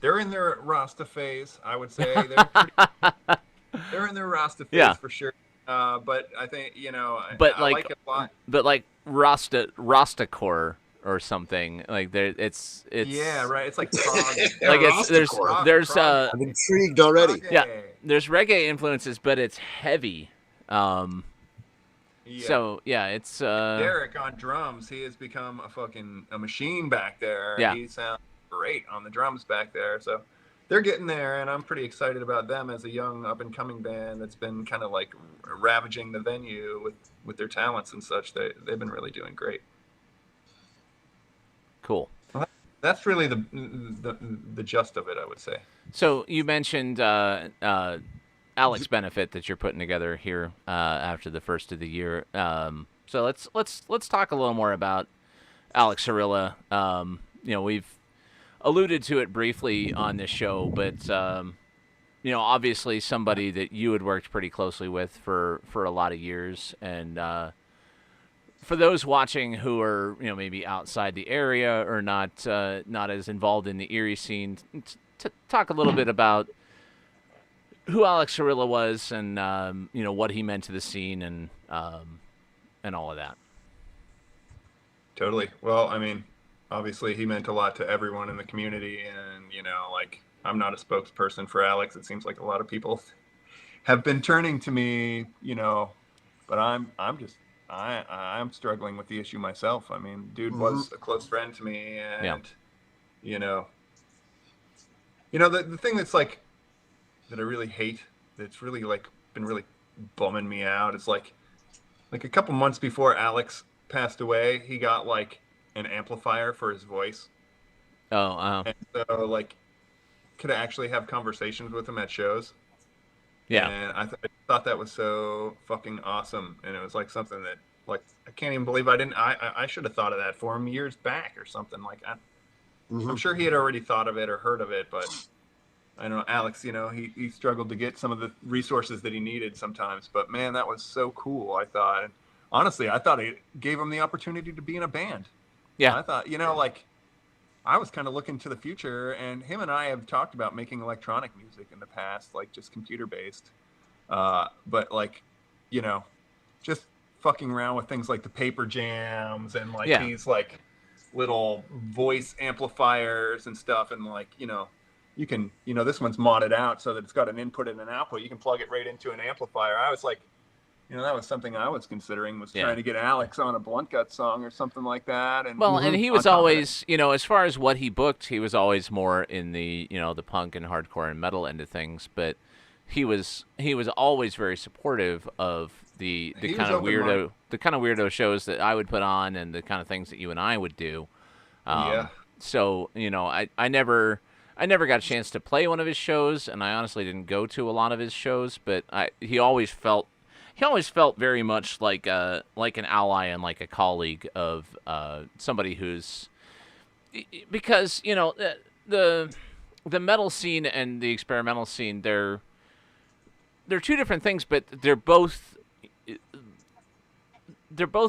they're in their Rasta phase. I would say they're in their Rasta phase for sure. But I think I like it a lot. But like Rastacore or something like it's yeah, right. It's like prog. Like there's I'm intrigued already. Yeah, there's reggae influences, but it's heavy. So yeah, it's Derek on drums. He has become a machine back there. Yeah, he sounds great on the drums back there. So they're getting there, and I'm pretty excited about them as a young up-and-coming band that's been kind of like ravaging the venue with their talents and such. They've been really doing great. Cool. Well, that's really the gist of it, I would say. So you mentioned Alex benefit that you're putting together here after the first of the year. So let's talk a little more about Alex Cirilla. We've alluded to it briefly on this show, but obviously somebody that you had worked pretty closely with for a lot of years, and for those watching who are maybe outside the area or not as involved in the Erie scene, to talk a little bit about who Alex Cirilla was and what he meant to the scene and all of that. Totally. Well, I mean, obviously he meant a lot to everyone in the community, and I'm not a spokesperson for Alex. It seems like a lot of people have been turning to me, but I'm struggling with the issue myself. I mean, dude was a close friend to me, and the thing that's like that I really hate, that's really like been really bumming me out, is like a couple months before Alex passed away, he got like an amplifier for his voice. Oh, and so like could actually have conversations with him at shows. Yeah. And I thought that was so fucking awesome, and it was like something that like I can't even believe I should have thought of that for him years back or something. Like I'm sure he had already thought of it or heard of it, but I don't know, Alex, he struggled to get some of the resources that he needed sometimes, but man, that was so cool. I thought, and honestly, I thought it gave him the opportunity to be in a band. Yeah. I thought, like I was kind of looking to the future, and him and I have talked about making electronic music in the past, like just computer based. But like, just fucking around with things like the paper jams and like these like little voice amplifiers and stuff. And like, you can, this one's modded out so that it's got an input and an output. You can plug it right into an amplifier. I was like, that was something I was considering, was trying to get Alex on a Blunt Gut song or something like that. And and he was always, as far as what he booked, he was always more in the, the punk and hardcore and metal end of things. But he was always very supportive of the kind of weirdo shows that I would put on and the kind of things that you and I would do. So I never got a chance to play one of his shows, and I honestly didn't go to a lot of his shows. But he always felt very much like an ally and like a colleague of somebody who's, because the metal scene and the experimental scene, they're two different things, but they're both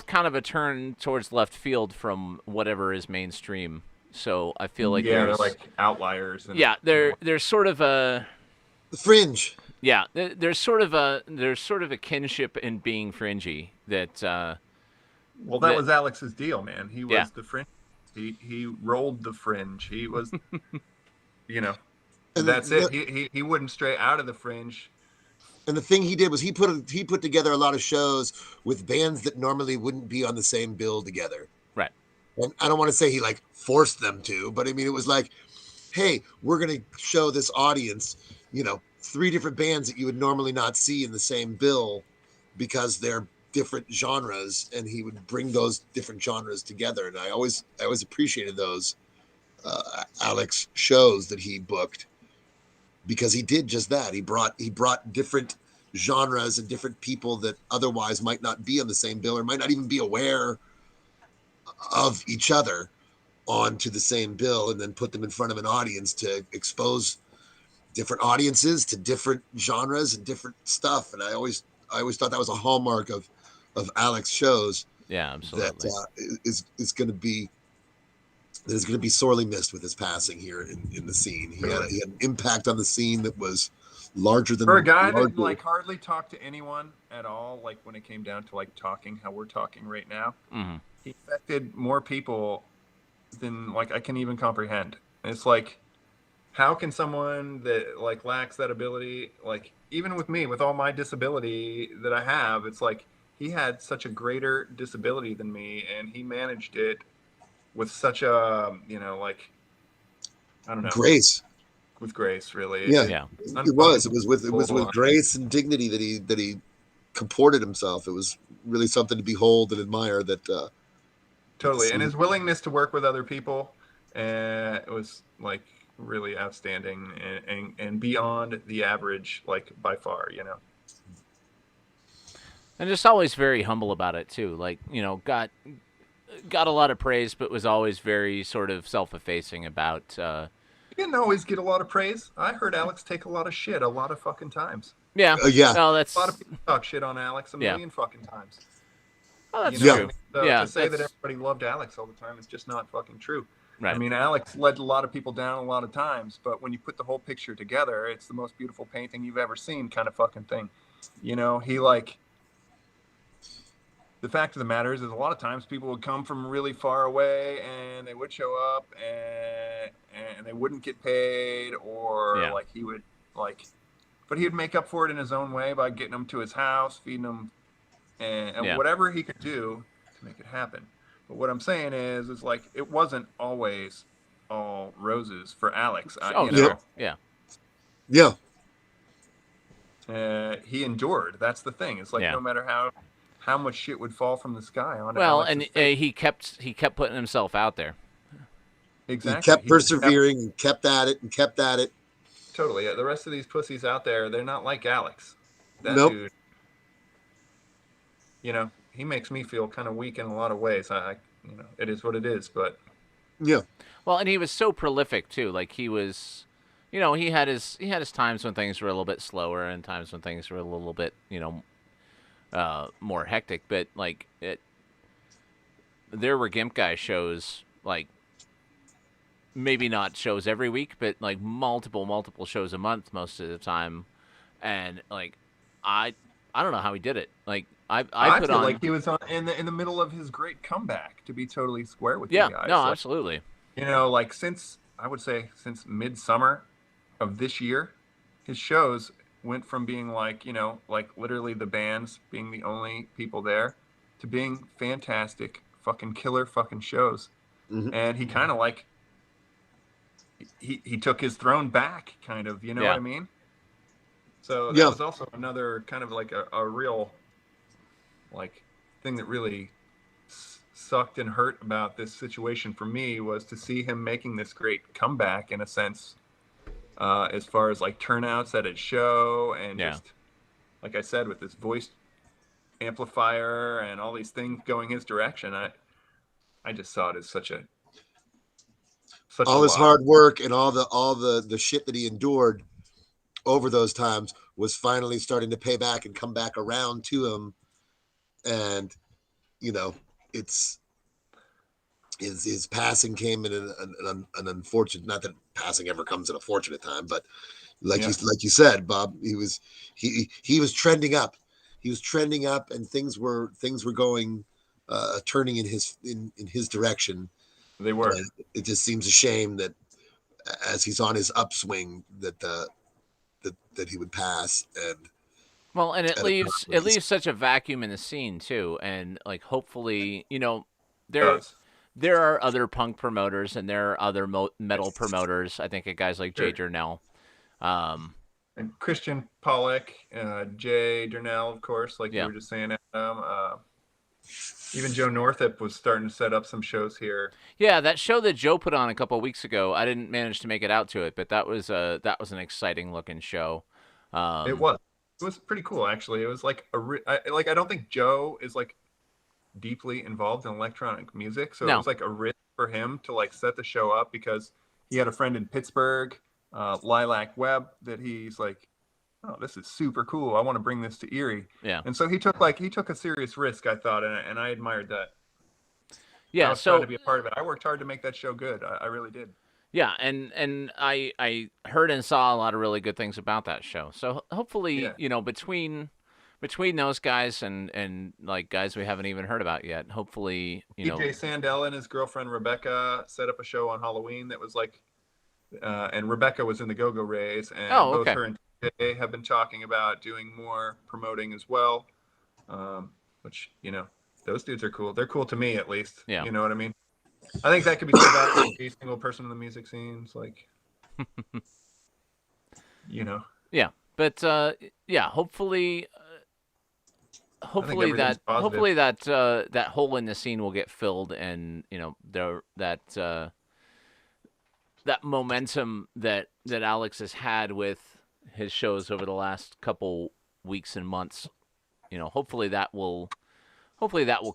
kind of a turn towards left field from whatever is mainstream. So I feel like they're like outliers. And, they're sort of a fringe. Yeah, there's sort of a kinship in being fringy that. That was Alex's deal, man. He was the fringe. He rolled the fringe. He was, that's it. He wouldn't stray out of the fringe. And the thing he did was he put together a lot of shows with bands that normally wouldn't be on the same bill together. Right. And I don't want to say he like forced them to, but I mean, it was like, hey, we're going to show this audience, 3 different bands that you would normally not see in the same bill because they're different genres, and he would bring those different genres together. And I always appreciated those Alex shows that he booked, because he did just that. He brought different genres and different people that otherwise might not be on the same bill or might not even be aware of each other onto the same bill, and then put them in front of an audience to expose different audiences to different genres and different stuff. And I always thought that was a hallmark of Alex shows. Yeah, absolutely. That is going to be sorely missed with his passing here in the scene. He had an impact on the scene that was larger than, for a guy that like hardly talked to anyone at all. Like when it came down to like talking, how we're talking right now, he affected more people than like I can even comprehend. And it's like, how can someone that like lacks that ability, like even with me, with all my disability that I have, it's like he had such a greater disability than me, and he managed it with such a, like, I don't know, grace. With grace, really. Yeah. It was with grace and dignity that he comported himself. It was really something to behold and admire. That totally, and his willingness to work with other people, it was like really outstanding and beyond the average, like by far, And just always very humble about it too. Like, got got a lot of praise, but was always very sort of self-effacing about. He didn't always get a lot of praise. I heard Alex take a lot of shit a lot of fucking times. Yeah. Yeah. Well, A that's. lot of people talk shit on Alex a Yeah. million fucking times. Oh, that's You know what I true. mean? So Yeah. to say that that's- everybody loved Alex all the time is just not fucking true. Right. I mean, Alex led a lot of people down a lot of times, but when you put the whole picture together, it's the most beautiful painting you've ever seen, kind of fucking thing. You know, he like. The fact of the matter is a lot of times people would come from really far away and they would show up and they wouldn't get paid, or Yeah. like he would like, but he would make up for it in his own way by getting them to his house, feeding them, and Yeah. whatever he could do to make it happen. But what I'm saying is like it wasn't always all roses for Alex. Oh, You sure. Yeah. Yeah. He endured. That's the thing. It's like Yeah. no matter how much shit would fall from the sky on Well, Alex's and face. he kept putting himself out there. Exactly. He kept He persevering and kept at it and kept at it. Totally. The rest of these pussies out there, they're not like Alex. That Nope. dude, you know, he makes me feel kind of weak in a lot of ways. You know, it is what it is, but Yeah. Well, and he was so prolific too. Like he was, he had his times when things were a little bit slower and times when things were a little bit, more hectic. But like there were Gimp Guy shows, like maybe not shows every week, but like multiple shows a month most of the time. And like I don't know how he did it. Like I put feel on like he was in the middle of his great comeback. To be totally square with yeah, you guys, no, like, absolutely. you know, like since midsummer of this year, his shows went from being like, like literally the bands being the only people there to being fantastic fucking killer fucking shows. Mhm. And he kind of like he took his throne back, kind of, you know Yeah. what I mean? So that Yeah. was also another kind of like a real like thing that really sucked and hurt about this situation for me, was to see him making this great comeback in a sense, as far as like turnouts at his show and Yeah. just like I said, with this voice amplifier and all these things going his direction. I just saw it as such All a his loss. hard work and all the shit that he endured over those times was finally starting to pay back and come back around to him. And his passing came in an unfortunate, not that passing ever comes at a fortunate time, but like you said, Bob, he was trending up. He was trending up, and things were going turning in his direction. They were. And it just seems a shame that as he's on his upswing that he would pass. And Well, and it at a leaves conference. such a vacuum in the scene too, and like hopefully, Does. there are other punk promoters and there are other metal promoters. I think of guys like Jay Sure. Jernell. And Christian Pollock, Jay Durnell, of course, like Yeah. you were just saying, Adam. Even Joe Northup was starting to set up some shows here. Yeah, that show that Joe put on a couple of weeks ago, I didn't manage to make it out to it, but that was an exciting looking show. It was pretty cool, actually. It was like I don't think Joe is like deeply involved in electronic music, so No. it was like a risk for him to like set the show up, because he had a friend in Pittsburgh, Lilac Webb, that he's like, oh, this is super cool. I want to bring this to Erie. Yeah. And so he took a serious risk, I thought, and I admired that. I Yeah, was proud so to be a part of it. I worked hard to make that show good. I really did. yeah, and I heard and saw a lot of really good things about that show. So hopefully, Yeah. between those guys and like guys we haven't even heard about yet, hopefully, DJ Sandell and his girlfriend Rebecca set up a show on Halloween that was like, and Rebecca was in the Go-Go Rays, and Oh, both okay. her and DJ have been talking about doing more promoting as well, which, those dudes are cool. They're cool to me, at least. Yeah. You know what I mean? I think that could be said about every single person in the music scene. It's like, Yeah, but hopefully everything's positive. that hole in the scene will get filled, and that momentum that Alex has had with his shows over the last couple weeks and months, hopefully that will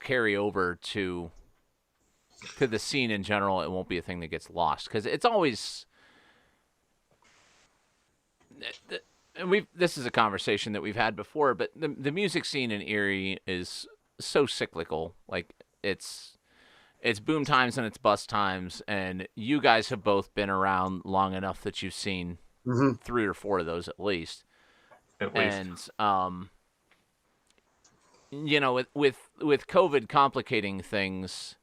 carry over to scene in general, it won't be a thing that gets lost, because it's always. And this is a conversation that we've had before, but the music scene in Erie is so cyclical. Like it's boom times and it's bust times, and you guys have both been around long enough that you've seen 3 or 4 of those at least. And you know, with COVID complicating things,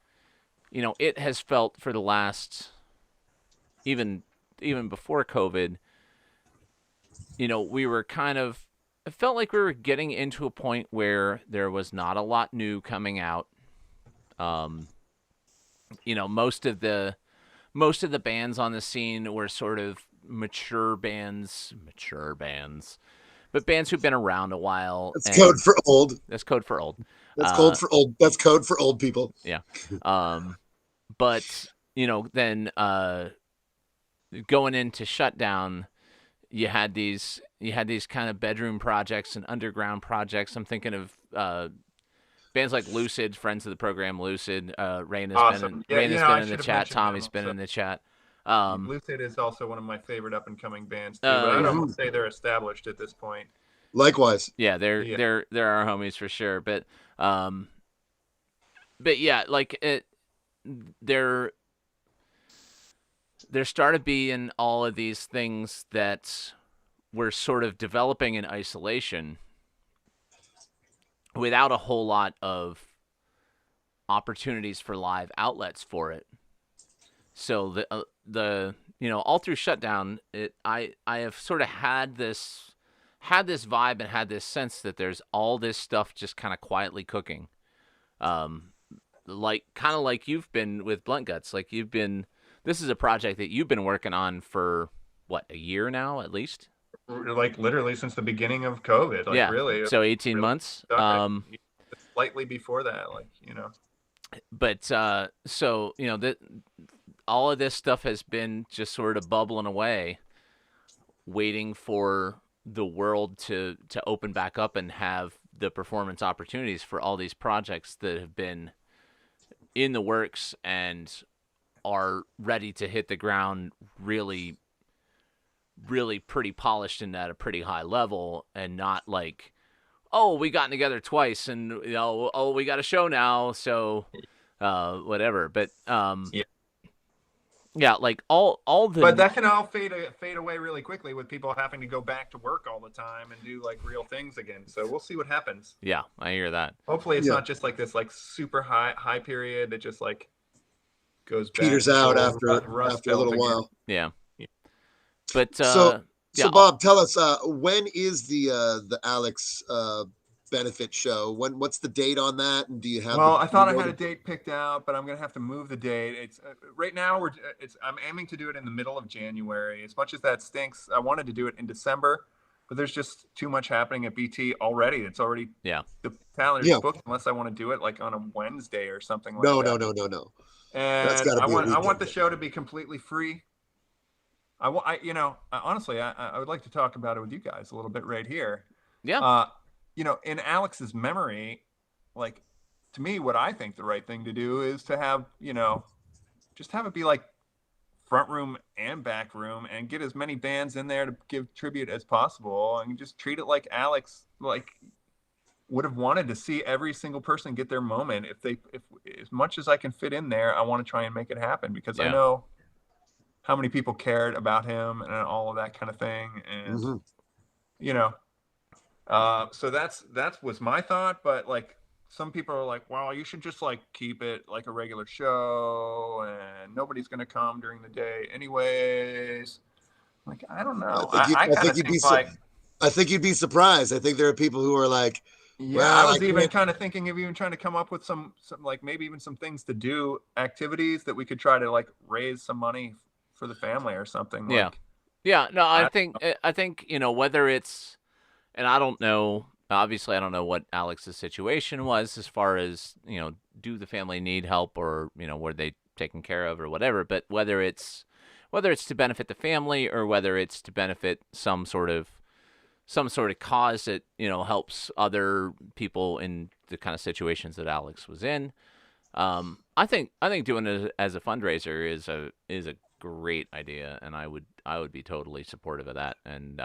you know, it has felt for the last even before COVID, you know, it felt like we were getting into a point where there was not a lot new coming out. You know, most of the bands on the scene were sort of mature bands, but bands who've been around a while. That's code for old. That's code for old. That's code for old. That's code for old people. Yeah. But, you know, then going into shutdown, you had these kind of bedroom projects and underground projects. I'm thinking of bands like Lucid, friends of the program Lucid. Rain has been in the chat. Tommy's been in the chat. Lucid is also one of my favorite up and coming bands too, but I don't say they're established at this point. Likewise. Yeah, they're our homies for sure. But yeah, like there started being all of these things that were sort of developing in isolation without a whole lot of opportunities for live outlets for it. So the you know, all through shutdown, I have sort of had this vibe and had this sense that there's all this stuff just kind of quietly cooking, like kind of like you've been with Blunt Guts. Like this is a project that you've been working on for what, a year now at least? Like literally since the beginning of COVID. Like, yeah, really. So 18 months. Slightly before that, like, you know. But so, you know, all of this stuff has been just sort of bubbling away, waiting for the world to open back up and have the performance opportunities for all these projects that have been in the works and are ready to hit the ground really, really pretty polished and at a pretty high level, and not like, oh, we got together twice and, you know, oh, we got a show now, so whatever. But yeah, like all the. But that can all fade away really quickly with people having to go back to work all the time and do like real things again. So we'll see what happens. Yeah, I hear that. Hopefully it's not just like this like super high period that just like goes back, peters out after a little while. Yeah. But so Bob, tell us, when is the Alex benefit show? What's the date on that? And do you have? Well, I thought I had a date picked out, but I'm gonna have to move the date. It's right now I'm aiming to do it in the middle of January. As much as that stinks, I wanted to do it in December, but there's just too much happening at BT already. It's already the calendar's booked unless I want to do it like on a Wednesday or something like that. No. And I want the show to be completely free. Honestly, I would like to talk about it with you guys a little bit right here. Yeah. You know, in Alex's memory, like, to me, what I think the right thing to do is to have, you know, just have it be like front room and back room, and get as many bands in there to give tribute as possible, and just treat it like Alex, like, would have wanted to see every single person get their moment. If as much as I can fit in there, I want to try and make it happen, because I know how many people cared about him and all of that kind of thing. And, you know, so that was my thought. But like, some people are like, well, you should just like keep it like a regular show and nobody's going to come during the day anyways. Like, I don't know. I think you'd be surprised. I think there are people who are like, I was even kind of thinking of even trying to come up with some like maybe even some things to do, activities that we could try to like raise some money for the family or something. No, I think, you know, whether it's, and I don't know, obviously I don't know what Alex's situation was as far as, you know, do the family need help, or, you know, were they taken care of or whatever, but whether it's to benefit the family or whether it's to benefit some sort of cause that, you know, helps other people in the kind of situations that Alex was in. I think doing it as a fundraiser is a great idea, and I would be totally supportive of that. And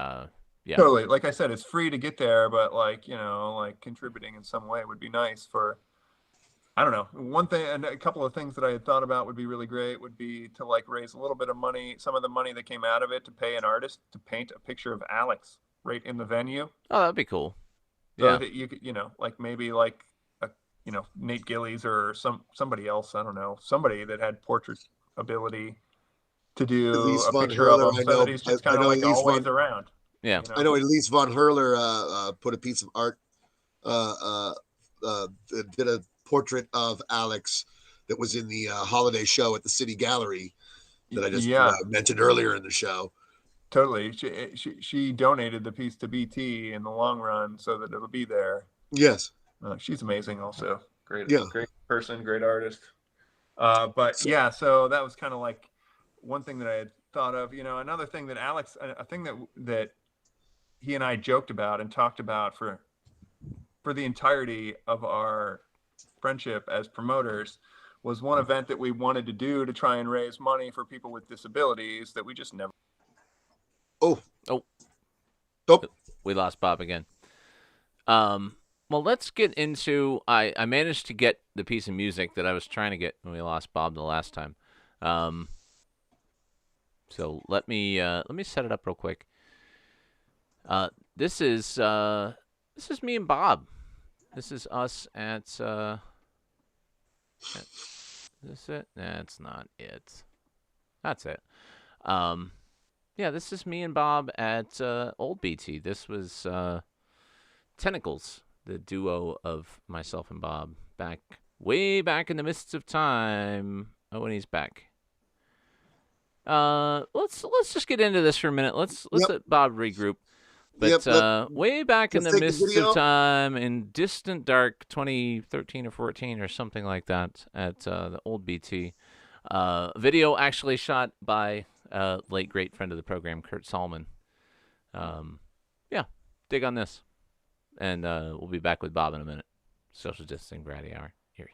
yeah, Totally. Like I said, it's free to get there, but like, like contributing in some way would be nice for, I don't know. One thing, and a couple of things that I had thought about would be really great would be to like raise a little bit of money, some of the money that came out of it to pay an artist to paint a picture of Alex right in the venue. oh, that'd be cool. So Yeah, that you could, like maybe like a, Nate Gillies or somebody else, I don't know, somebody that had portrait ability to do Elise a von picture of Hurler, him so that he's just I kind of know like Elise always von, around, yeah. you I know? know Elise von Hurler put a piece of art, did a portrait of Alex that was in the holiday show at the City Gallery that I just Yeah, mentioned earlier in the show. totally. She donated the piece to BT in the long run so that it'll be there. Yes. She's amazing also. Great, Yeah. great person, great artist. But So, yeah, so that was kind of like one thing that I had thought of. Another thing that Alex, a thing that he and I joked about and talked about for the entirety of our friendship as promoters was one event that we wanted to do to try and raise money for people with disabilities that we just never. oh, Oh, oh, we lost Bob again. Well, let's get into. I managed to get the piece of music that I was trying to get when we lost Bob the last time. So let me set it up real quick. This is me and Bob. This is us at. Is this it? That's not it. That's it. Yeah, this is me and Bob at Old BT. This was Tentacles, the duo of myself and Bob, way back in the mists of time. Oh, and he's back. Let's just get into this for a minute. Let's let Bob regroup. But way back in the mists of time, in distant dark 2013 or 14 or something like that, at the Old BT, video actually shot by late great friend of the program, Kurt Salman. Yeah, dig on this. And we'll be back with Bob in a minute. Social distancing Bratty Hour. Here.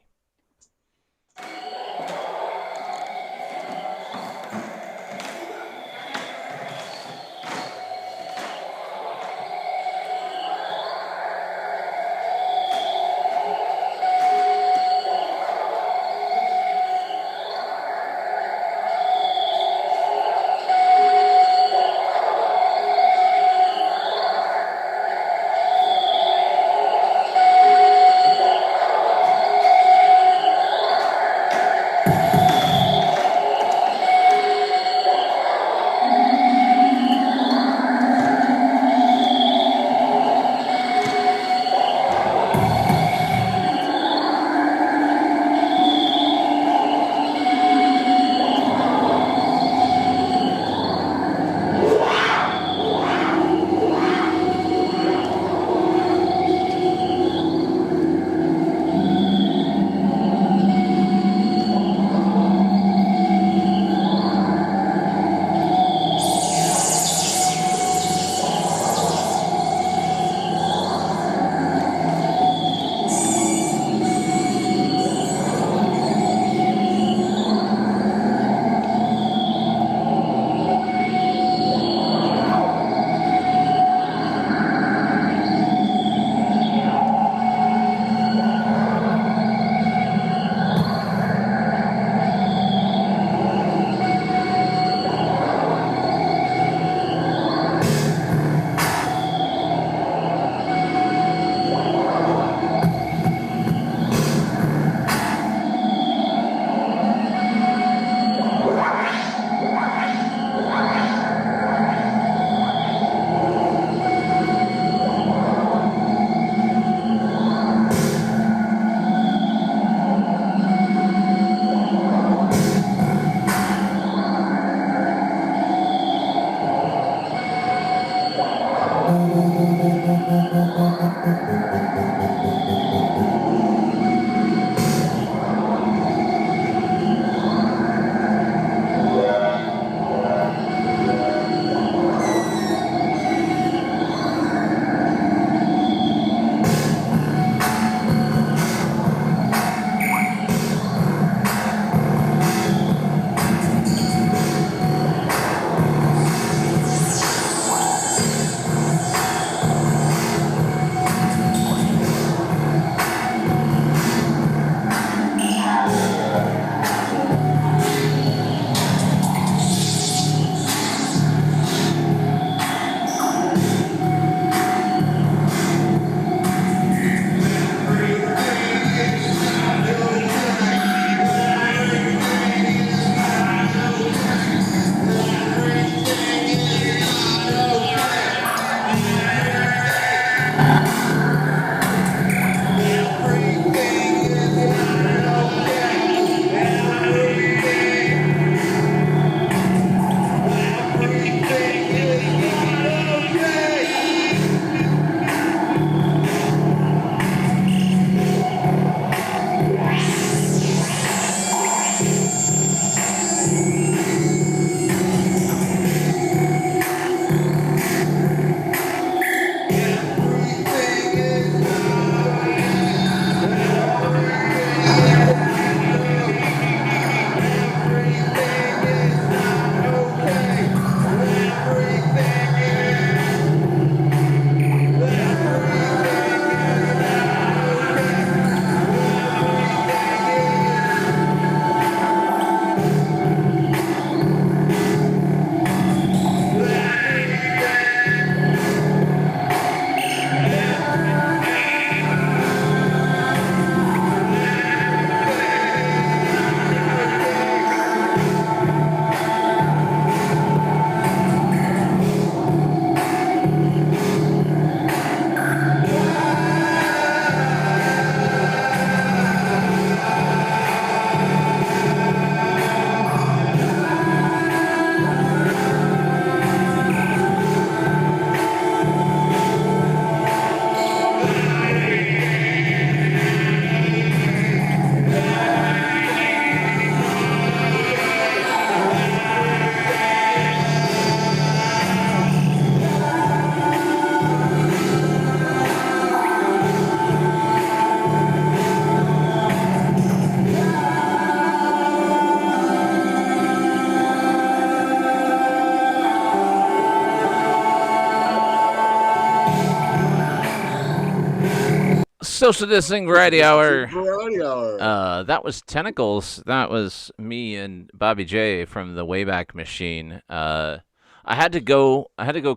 Social Distancing Variety Hour. Variety Hour. That was Tentacles. That was me and Bobby J from the Wayback Machine. I had to go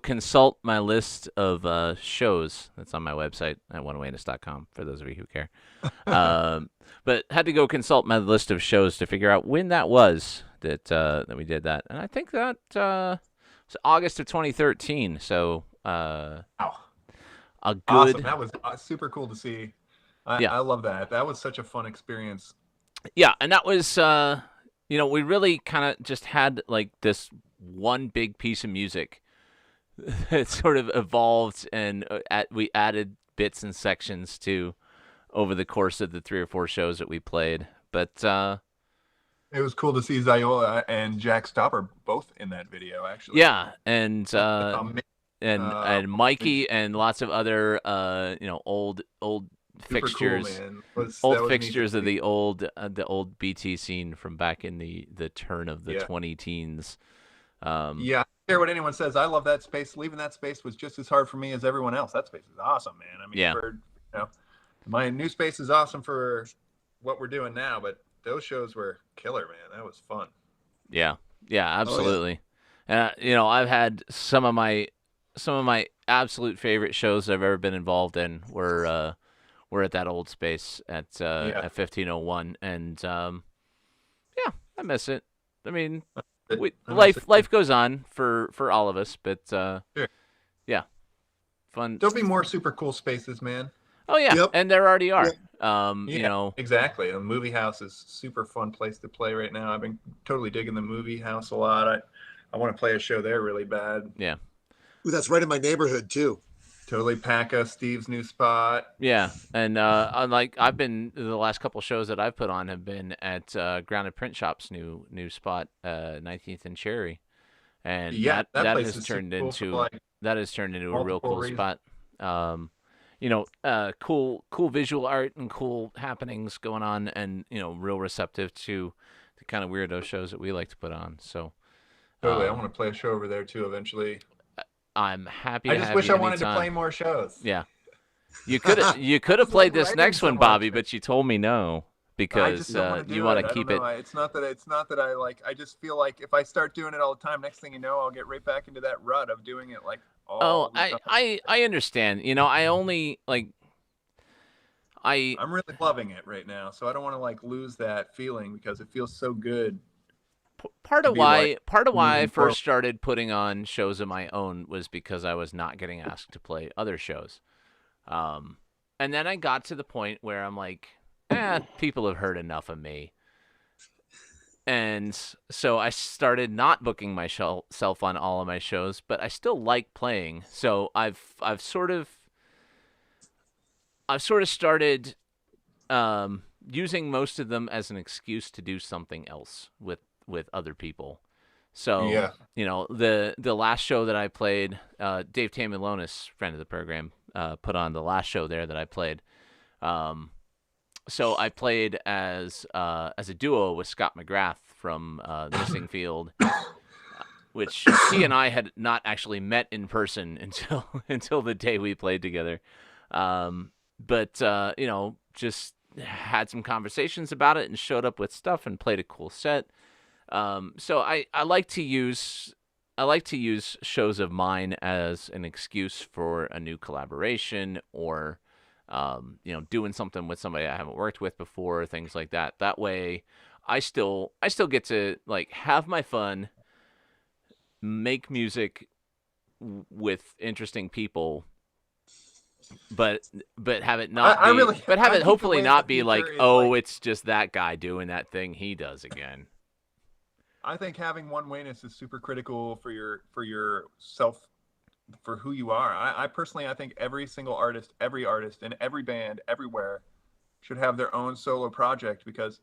consult my list of shows that's on my website at oneawayness.com for those of you who care. But had to go consult my list of shows to figure out when that was that we did that, and I think that was August of 2013. So Wow. a good. Awesome. That was super cool to see. Yeah. I love that. That was such a fun experience. Yeah, and that was we really kind of just had like this one big piece of music that sort of evolved, and we added bits and sections to over the course of the 3 or 4 shows that we played. But it was cool to see Ziola and Jack Stopper both in that video, actually. yeah, and Mikey and lots of other old Super fixtures. cool, man. Old fixtures of the old BT scene from back in the turn of the 20 teens. Yeah, I don't care what anyone says. I love that space. Leaving that space was just as hard for me as everyone else. That space is awesome, man. I mean, my new space is awesome for what we're doing now, but those shows were killer, man. That was fun. Yeah, absolutely. I've had some of my absolute favorite shows I've ever been involved in were at that old space at 1501, and I miss it. I mean, life goes on for all of us, but sure. Yeah, fun. There'll be more super cool spaces, man. Oh yeah, Yep. and there already are. Yep. Exactly. A movie house is a super fun place to play right now. I've been totally digging the movie house a lot. I want to play a show there really bad. Yeah. Ooh, that's right in my neighborhood too. Totally Packa, Steve's new spot. Yeah, and I've been the last couple shows that I've put on have been at Grounded Print Shop's new spot, 19th and Cherry, and that has turned into a real cool spot. Cool visual art and cool happenings going on, and real receptive to the kind of weirdo shows that we like to put on. So totally, I want to play a show over there too eventually. I'm happy. I just wish I wanted to play more shows. Yeah, you could have played this next one, Bobby, but you told me no because you want to keep it. It's not that I like. I just feel like if I start doing it all the time, next thing you know, I'll get right back into that rut of doing it like. I understand. I only like. I'm really loving it right now, so I don't want to like lose that feeling because it feels so good. Part of why I first started putting on shows of my own was because I was not getting asked to play other shows. And then I got to the point where I'm like, people have heard enough of me. And so I started not booking myself on all of my shows, but I still like playing. So I've sort of started using most of them as an excuse to do something else with other people. So, the last show that I played, Dave Tamilonis, friend of the program, put on the last show there that I played. So I played as a duo with Scott McGrath from Missing Field, which he and I had not actually met in person until the day we played together. But just had some conversations about it and showed up with stuff and played a cool set. So I like to use shows of mine as an excuse for a new collaboration or doing something with somebody I haven't worked with before, things like that. That way I still get to like have my fun, make music with interesting people, but have it not hopefully not be like, it's just that guy doing that thing he does again. I think having one wayness is super critical for your self, for who you are. I personally think every single artist, every artist in every band, everywhere should have their own solo project, because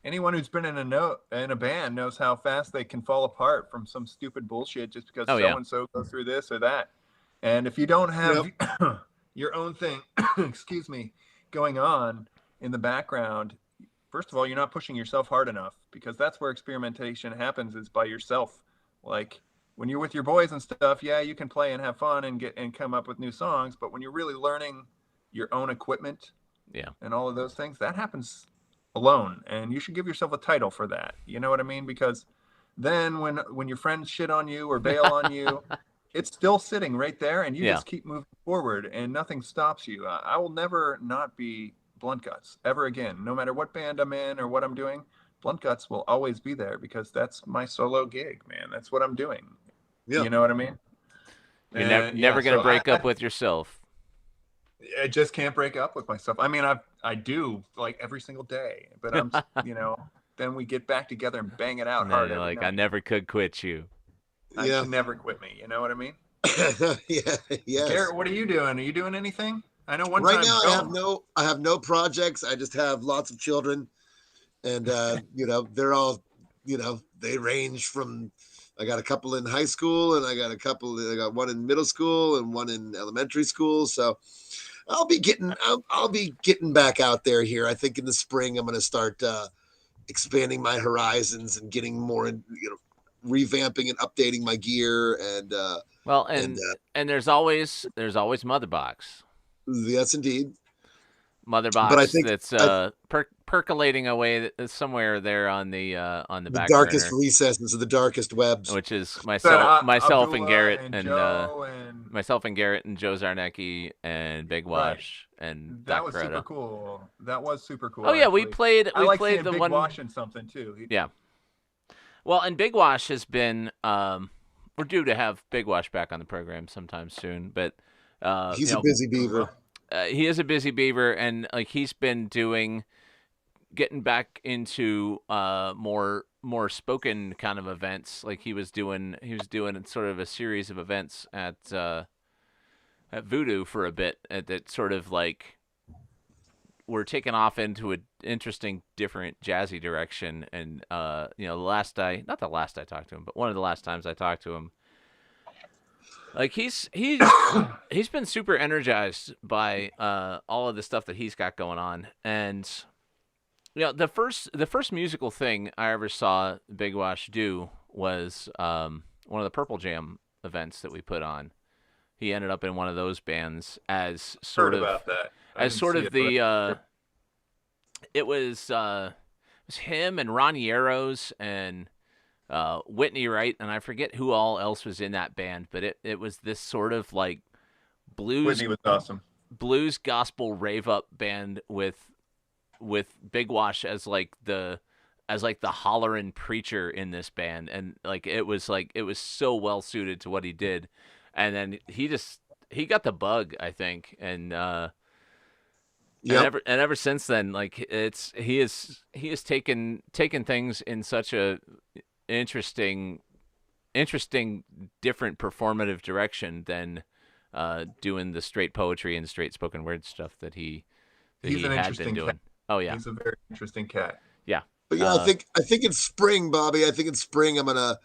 anyone who's been in a band knows how fast they can fall apart from some stupid bullshit just because so-and-so goes through this or that. And if you don't have your own thing, going on in the background, first of all, you're not pushing yourself hard enough, because that's where experimentation happens, is by yourself. Like when you're with your boys and stuff, you can play and have fun and come up with new songs. But when you're really learning your own equipment, Yeah. and all of those things, that happens alone. And you should give yourself a title for that. You know what I mean? Because then when your friends shit on you or bail on you, it's still sitting right there, and you Yeah. just keep moving forward, and nothing stops you. I will never not be Blunt Guts ever again, no matter what band I'm in or what I'm doing. Blunt Guts will always be there because that's my solo gig, man. That's what I'm doing. Yeah. You know what I mean? You're never going to break up with yourself. I just can't break up with myself. I mean, I do like every single day, but I'm, then we get back together and bang it out And hard. then you're every like, night. I never could quit you. I Yeah. should never quit me. You know what I mean? Yeah. Yes. Garrett, what are you doing? Are you doing anything? I know one Right time. now, I have no projects. I just have lots of children, and they're all, they range from. I got a couple in high school, and I got one in middle school and one in elementary school. So I'll be getting back out there here. I think in the spring I'm going to start expanding my horizons and getting more, revamping and updating my gear and. And there's always Motherbox. Yes, indeed. Motherbox, But I think that's percolating away somewhere there on the back darkest burner, recesses of the darkest webs, which is myself Abdullah and Garrett and and Joe and myself and Garrett and Joe Zarnecki and Big Wash and that Doc was Crota. super cool. That was super cool. Oh yeah, we actually. played I like the Big one. Wash and something too. Yeah. Well, and Big Wash has been. We're due to have Big Wash back on the program sometime soon, but he's a busy beaver. He is a busy beaver, and like he's been getting back into more spoken kind of events. Like he was doing sort of a series of events at Voodoo for a bit. That sort of like were taken off into an interesting, different jazzy not the last I talked to him, but one of the last times I talked to him. Like he's been super energized by all of the stuff that he's got going on, and the first musical thing I ever saw Big Wash do was one of the Purple Jam events that we put on. He ended up in one of those bands as sort of about that. It was him and Ronnie Arrows and Whitney Wright, and I forget who all else was in that band, but it was this sort of like blues. Whitney was awesome. Blues gospel rave up band with Big Wash as like the hollerin' preacher in this band, and like it was so well suited to what he did, and then he got the bug, I think, and ever since then, like he has taken things in such a interesting different performative direction than doing the straight poetry and straight spoken word stuff that he had been doing. Cat. Oh yeah, he's a very interesting cat. Yeah, but I think in spring, Bobby. I think in spring I'm gonna,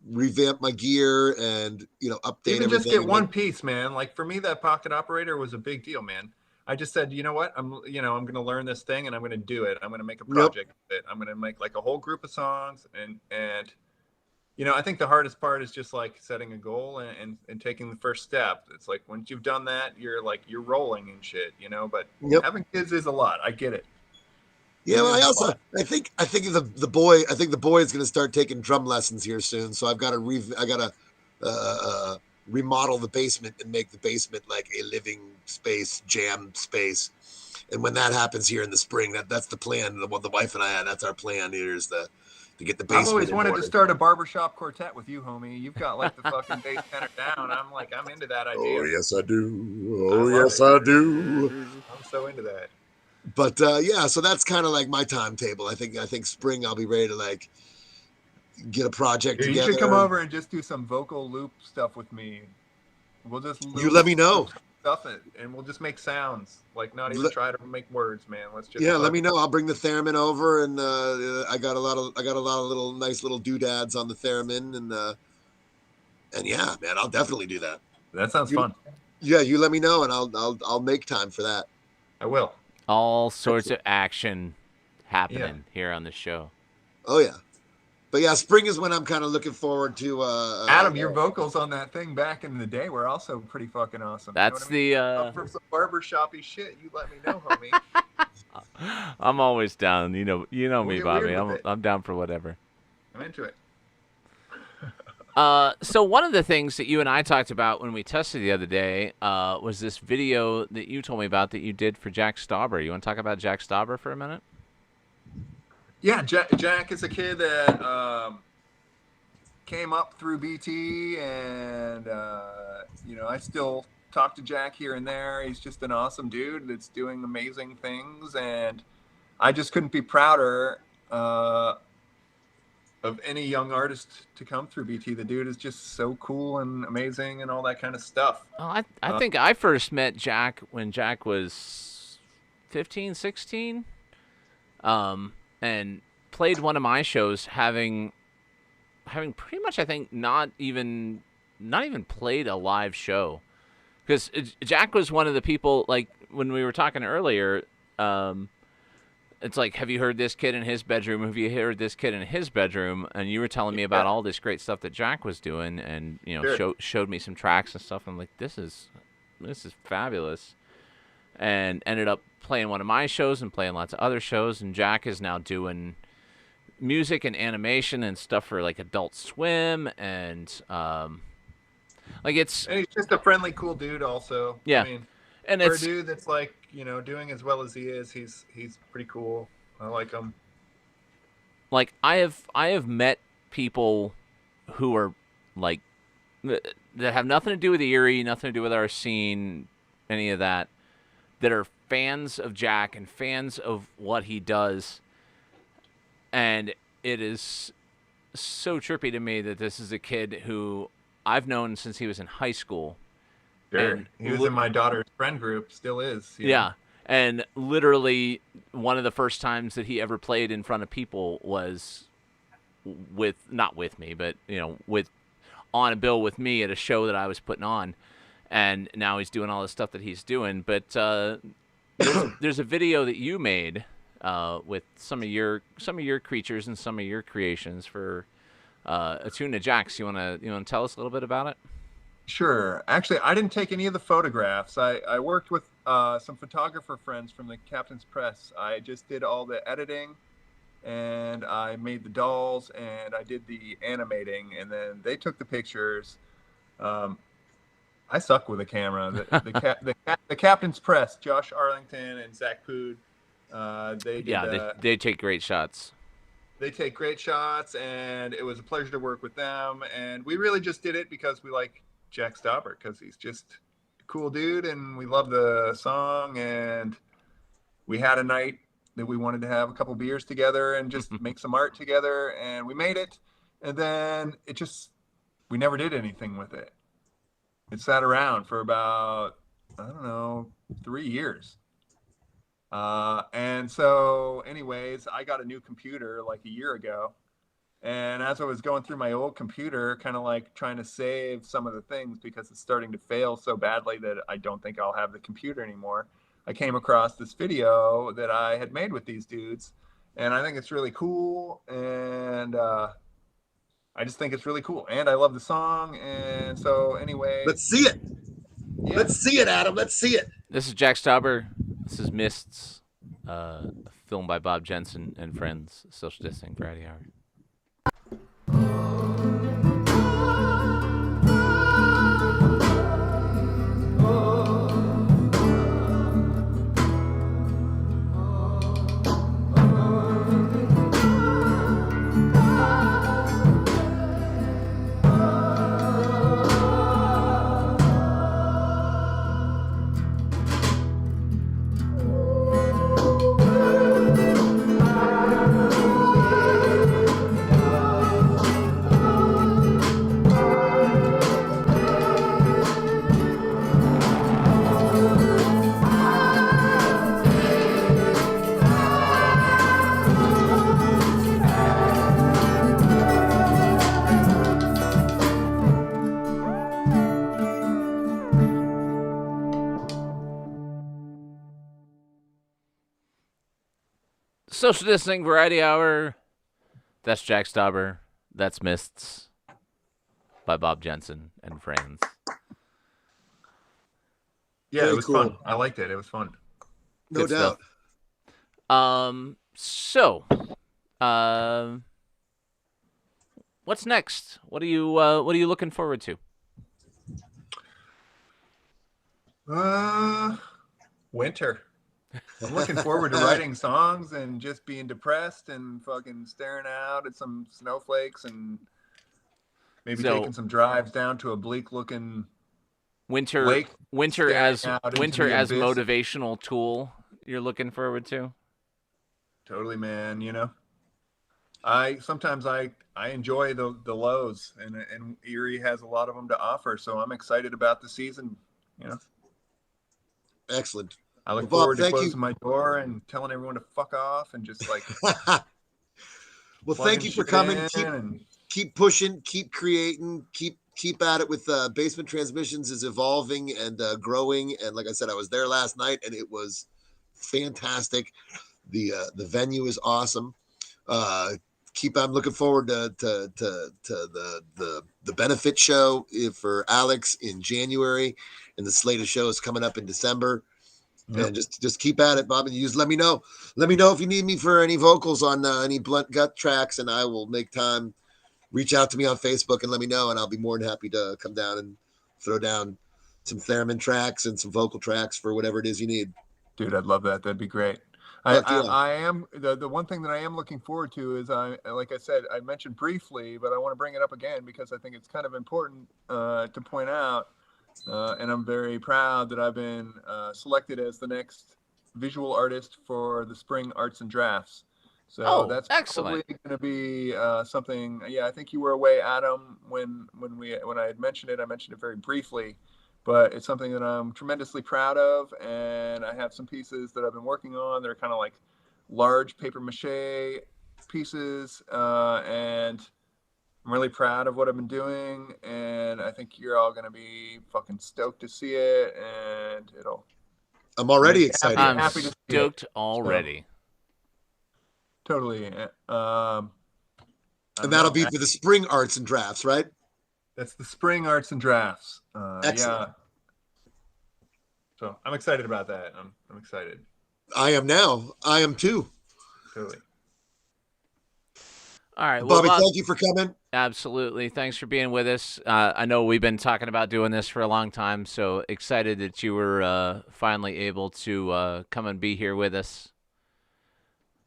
revamp my gear and update. Even everything. just get one piece, man. Like for me, that pocket operator was a big deal, man. I just said, you know what? I'm going to learn this thing and I'm going to do it. I'm going to make a project of it. I'm going to make like a whole group of songs. And I think the hardest part is just like setting a goal and taking the first step. It's like, once you've done that, you're rolling and shit, but having kids is a lot. I get it. Yeah. Well, I think the boy is going to start taking drum lessons here soon. So I've got to remodel the basement and make the basement like a living space, jam space. And when that happens here in the spring, that's the plan. The wife and I, that's our plan here is to get the basement. I've always wanted to start a barbershop quartet with you, homie. You've got like the fucking bass tenor down. I'm into that idea. Oh yes, I do. Oh yes, I do. I'm so into that. But so that's kind of like my timetable. I think spring I'll be ready to like get a project together. You should come over and just do some vocal loop stuff with me. We'll just you let me know stuff it, and we'll just make sounds. Like not even try to make words, man. Let's just let me know. I'll bring the theremin over, and I got a lot of little nice little doodads on the theremin, and yeah, man, I'll definitely do that. That sounds fun. Yeah, you let me know, and I'll make time for that. I will. All sorts of action happening here on the show. Oh yeah. But yeah, spring is when I'm kind of looking forward to. Adam, your vocals on that thing back in the day were also pretty fucking awesome. That's you know what I mean? the. Up for some barbershoppy shit, you let me know, homie. I'm always down. You know We'll me, get Bobby. weird with it. I'm down for whatever. I'm into it. So one of the things that you and I talked about when we tested the other day was this video that you told me about that you did for Jack Stauber. You want to talk about Jack Stauber for a minute? Yeah, Jack is a kid that came up through BT, and you know, I still talk to Jack here and there. He's just an awesome dude that's doing amazing things, and I just couldn't be prouder of any young artist to come through BT. The dude is just so cool and amazing and all that kind of stuff. Well, I think I first met Jack when Jack was 15, 16, and played one of my shows having pretty much, I think, not even played a live show. Because Jack was one of the people, like, when we were talking earlier, it's like, have you heard this kid in his bedroom? Have you heard this kid in his bedroom? And you were telling me about all this great stuff that Jack was doing, and you know, Sure. showed me some tracks and stuff. I'm like, this is fabulous, and ended up playing one of my shows and playing lots of other shows. And Jack is now doing music and animation and stuff for like Adult Swim, and like And he's just a friendly, cool dude. Also, Yeah. I mean, and for a it's dude that's like, you know, doing as well as he is, he's pretty cool. I like him. like I have met people who are like that have nothing to do with Erie, nothing to do with our scene, any of that, that are fans of Jack and fans of what he does. And it is so trippy to me that this is a kid who I've known since he was in high school. Sure. And He was in my daughter's friend group, still is. you know? Yeah. And literally one of the first times that he ever played in front of people was not with me, but, you know, on a bill with me at a show that I was putting on. And now he's doing all the stuff that he's doing. But there's a video that you made with some of your creatures and some of your creations for Attune Jacks. You wanna tell us a little bit about it? Sure. Actually, I didn't take any of the photographs. I worked with some photographer friends from the Captain's Press. I just did all the editing, and I made the dolls, and I did the animating, and then they took the pictures. I suck with a camera. The Captain's Press, Josh Arlington and Zach Pood, they take great shots. They take great shots, and it was a pleasure to work with them. And we really just did it because we like Jack Stauber, because he's just a cool dude, and we love the song. And we had a night that we wanted to have a couple beers together and just make some art together, and we made it. And then we never did anything with it. It sat around for about, I don't know, 3 years. And so anyways, I got a new computer like a year ago. And as I was going through my old computer, kind of like trying to save some of the things because it's starting to fail so badly that I don't think I'll have the computer anymore, I came across this video that I had made with these dudes. And I think it's really cool. And I just think it's really cool. And I love the song. And so anyway. Let's see it. Yeah. Let's see it, Adam. Let's see it. This is Jack Stauber. This is Mists, a film by Bob Jensen and friends. Social Distancing Variety Hour. Social Distancing Variety Hour. That's Jack Stauber. That's Mists by Bob Jensen and friends. Yeah, Very it was cool. fun. I liked it. It was fun. No Good doubt. stuff. What's next? What are you looking forward to? Winter. I'm looking forward to writing songs and just being depressed and fucking staring out at some snowflakes and maybe taking some drives down to a bleak looking winter lake. Winter as staring out into winter the as abyss. motivational tool. You're looking forward to? Totally, man. You know, I enjoy the lows, and Erie has a lot of them to offer. So I'm excited about the season. You know, Excellent. I look Well, Bob, forward to thank you. closing my door and telling everyone to fuck off and just like. Well, thank you for coming. Keep pushing, keep creating, keep at it with Basement Transmissions is evolving and growing. And like I said, I was there last night and it was fantastic. The venue is awesome. I'm looking forward to the benefit show for Alex in January, and the slate of shows coming up in December. Yep. And just keep at it, Bob. And you just let me know. Let me know if you need me for any vocals on any Blunt Gut tracks, and I will make time. Reach out to me on Facebook and let me know, and I'll be more than happy to come down and throw down some theremin tracks and some vocal tracks for whatever it is you need. Dude, I'd love that. That'd be great. I am the one thing that I am looking forward to is like I said, I mentioned briefly, but I want to bring it up again because I think it's kind of important to point out. And I'm very proud that I've been selected as the next visual artist for the Spring Arts and Drafts. So that's excellent. Probably going to be something. Yeah, I think you were away, Adam, when I had mentioned it. I mentioned it very briefly, but it's something that I'm tremendously proud of. And I have some pieces that I've been working on. They're kind of like large paper mache pieces, and I'm really proud of what I've been doing, and I think you're all going to be fucking stoked to see it, and I'm already excited. I'm stoked already. So, totally. And that'll be for the Spring Arts and Drafts, right? That's the Spring Arts and Drafts. Excellent. Yeah. So I'm excited about that. I'm excited. I am now. I am too. Totally. All right, well, Bobby, thank you for coming. Absolutely. Thanks for being with us. I know we've been talking about doing this for a long time, so excited that you were finally able to come and be here with us.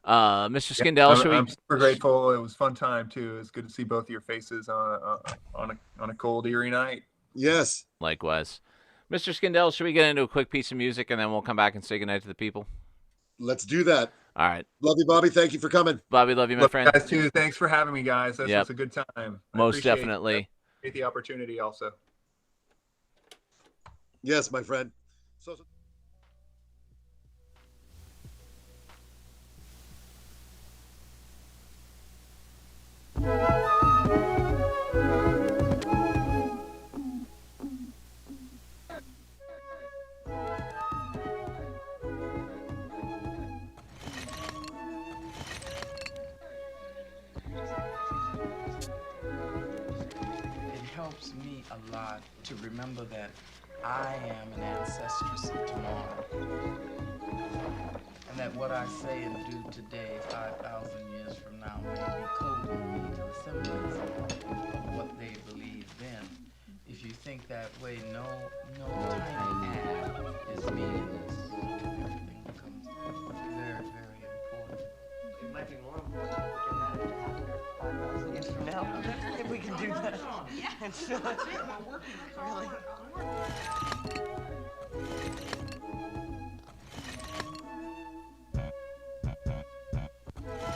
Mr. Skindell, I'm super grateful. It was a fun time, too. It's good to see both of your faces on a cold, eerie night. Yes. Likewise. Mr. Skindell, should we get into a quick piece of music, and then we'll come back and say goodnight to the people? Let's do that. All right. Love you, Bobby. Thank you for coming. Bobby, love you, my friend. Guys, too. Thanks for having me, guys. This was a good time. Most definitely. Appreciate the opportunity also. Yes, my friend. Helps me a lot to remember that I am an ancestress of tomorrow, and that what I say and do today, 5,000 years from now, may be coding me to the symbolism of what they believe then. If you think that way, no tiny ad is meaningless. Everything becomes very, very important. It might be more important if we get that after 5,000 years from now. If we can do that. Yeah. And so, we're working really.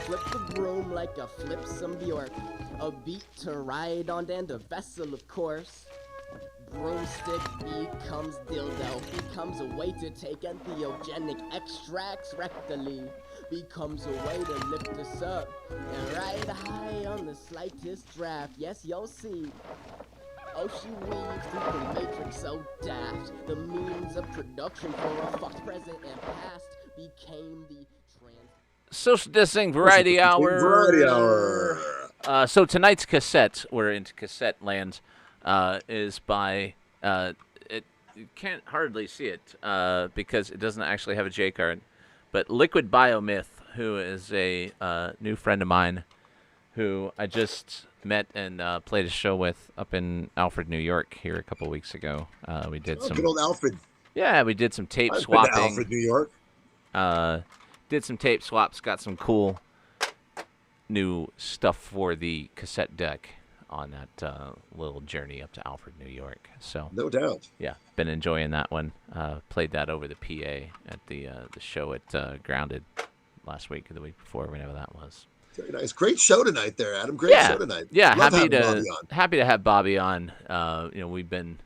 Flip the broom like a flipsome Bjork, a beat to ride on and a vessel, of course. Broomstick becomes dildo, becomes a way to take entheogenic extracts rectally, becomes a way to lift us up and ride high on the slightest draft. Yes, you'll see. Oh, she weaves through the matrix so daft. The means of production for a fucked present and past became the Social Distancing Variety Hour. Variety Hour. So tonight's cassette, we're into cassette land, is by you can't hardly see it because it doesn't actually have a J card, but Liquid Biomyth, who is a new friend of mine, who I just met and played a show with up in Alfred, New York, here a couple weeks ago. We did some good old Alfred. Yeah, we did some tape I've swapping. been to Alfred, New York. Did some tape swaps. Got some cool new stuff for the cassette deck on that little journey up to Alfred, New York. So no doubt. Yeah, been enjoying that one. Played that over the PA at the show at Grounded last week or the week before, whenever that was. Very nice. Great show tonight there, Adam. Great show tonight. Yeah, Love happy to have Bobby on. We've been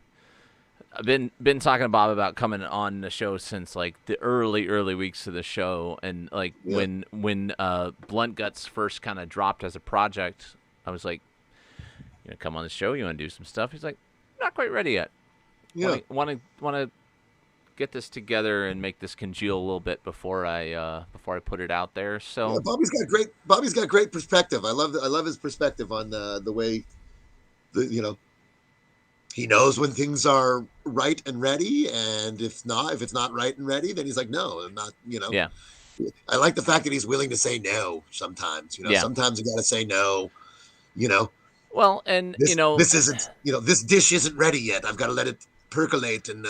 talking to Bob about coming on the show since like the early weeks of the show, and like when Blunt Guts first kind of dropped as a project, I was like, come on the show, you want to do some stuff? He's like, not quite ready yet. Yeah, want to get this together and make this congeal a little bit before I put it out there. So yeah, Bobby's got great perspective. I love his perspective on the way he knows when things are right and ready, and if it's not right and ready, then he's like, no, I'm not. Yeah. I like the fact that he's willing to say no sometimes. Sometimes you got to say no. Well, and this isn't. This dish isn't ready yet. I've got to let it percolate and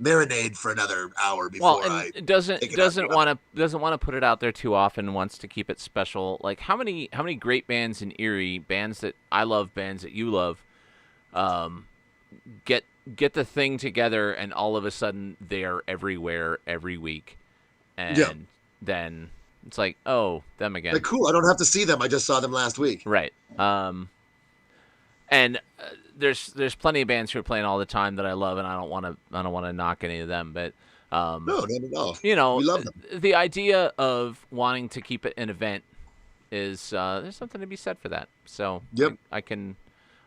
marinade for another hour before doesn't want to put it out there too often. Wants to keep it special. Like how many great bands in Erie, bands that I love, bands that you love, get the thing together, and all of a sudden they are everywhere every week, and then it's like, oh, them again. Like, cool. I don't have to see them. I just saw them last week. Right. And there's plenty of bands who are playing all the time that I love, and I don't want to knock any of them, but no, not at all. We love them. The idea of wanting to keep it an event is there's something to be said for that. So I can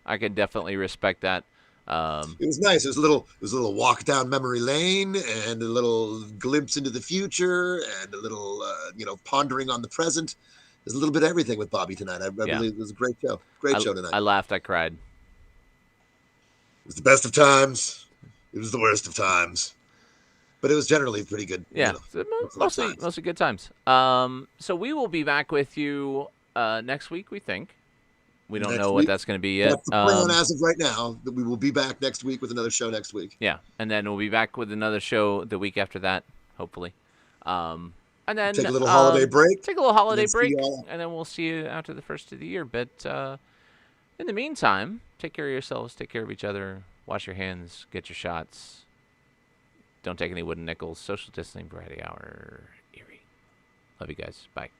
definitely respect that. It was nice. It was a little walk down memory lane, and a little glimpse into the future, and a little pondering on the present. There's a little bit of everything with Bobby tonight. I believe it was a great show. Great show tonight. I laughed. I cried. It was the best of times. It was the worst of times. But it was generally pretty good. Yeah, mostly good times. So we will be back with you next week, we think. We don't know what that's going to be yet. That's the plan as of right now. That we will be back next week with another show next week. Yeah, and then we'll be back with another show the week after that, hopefully. And then take a little holiday break. And then we'll see you after the first of the year. But in the meantime, take care of yourselves, take care of each other, wash your hands, get your shots. Don't take any wooden nickels. Social distancing, variety hour, Erie. Love you guys. Bye.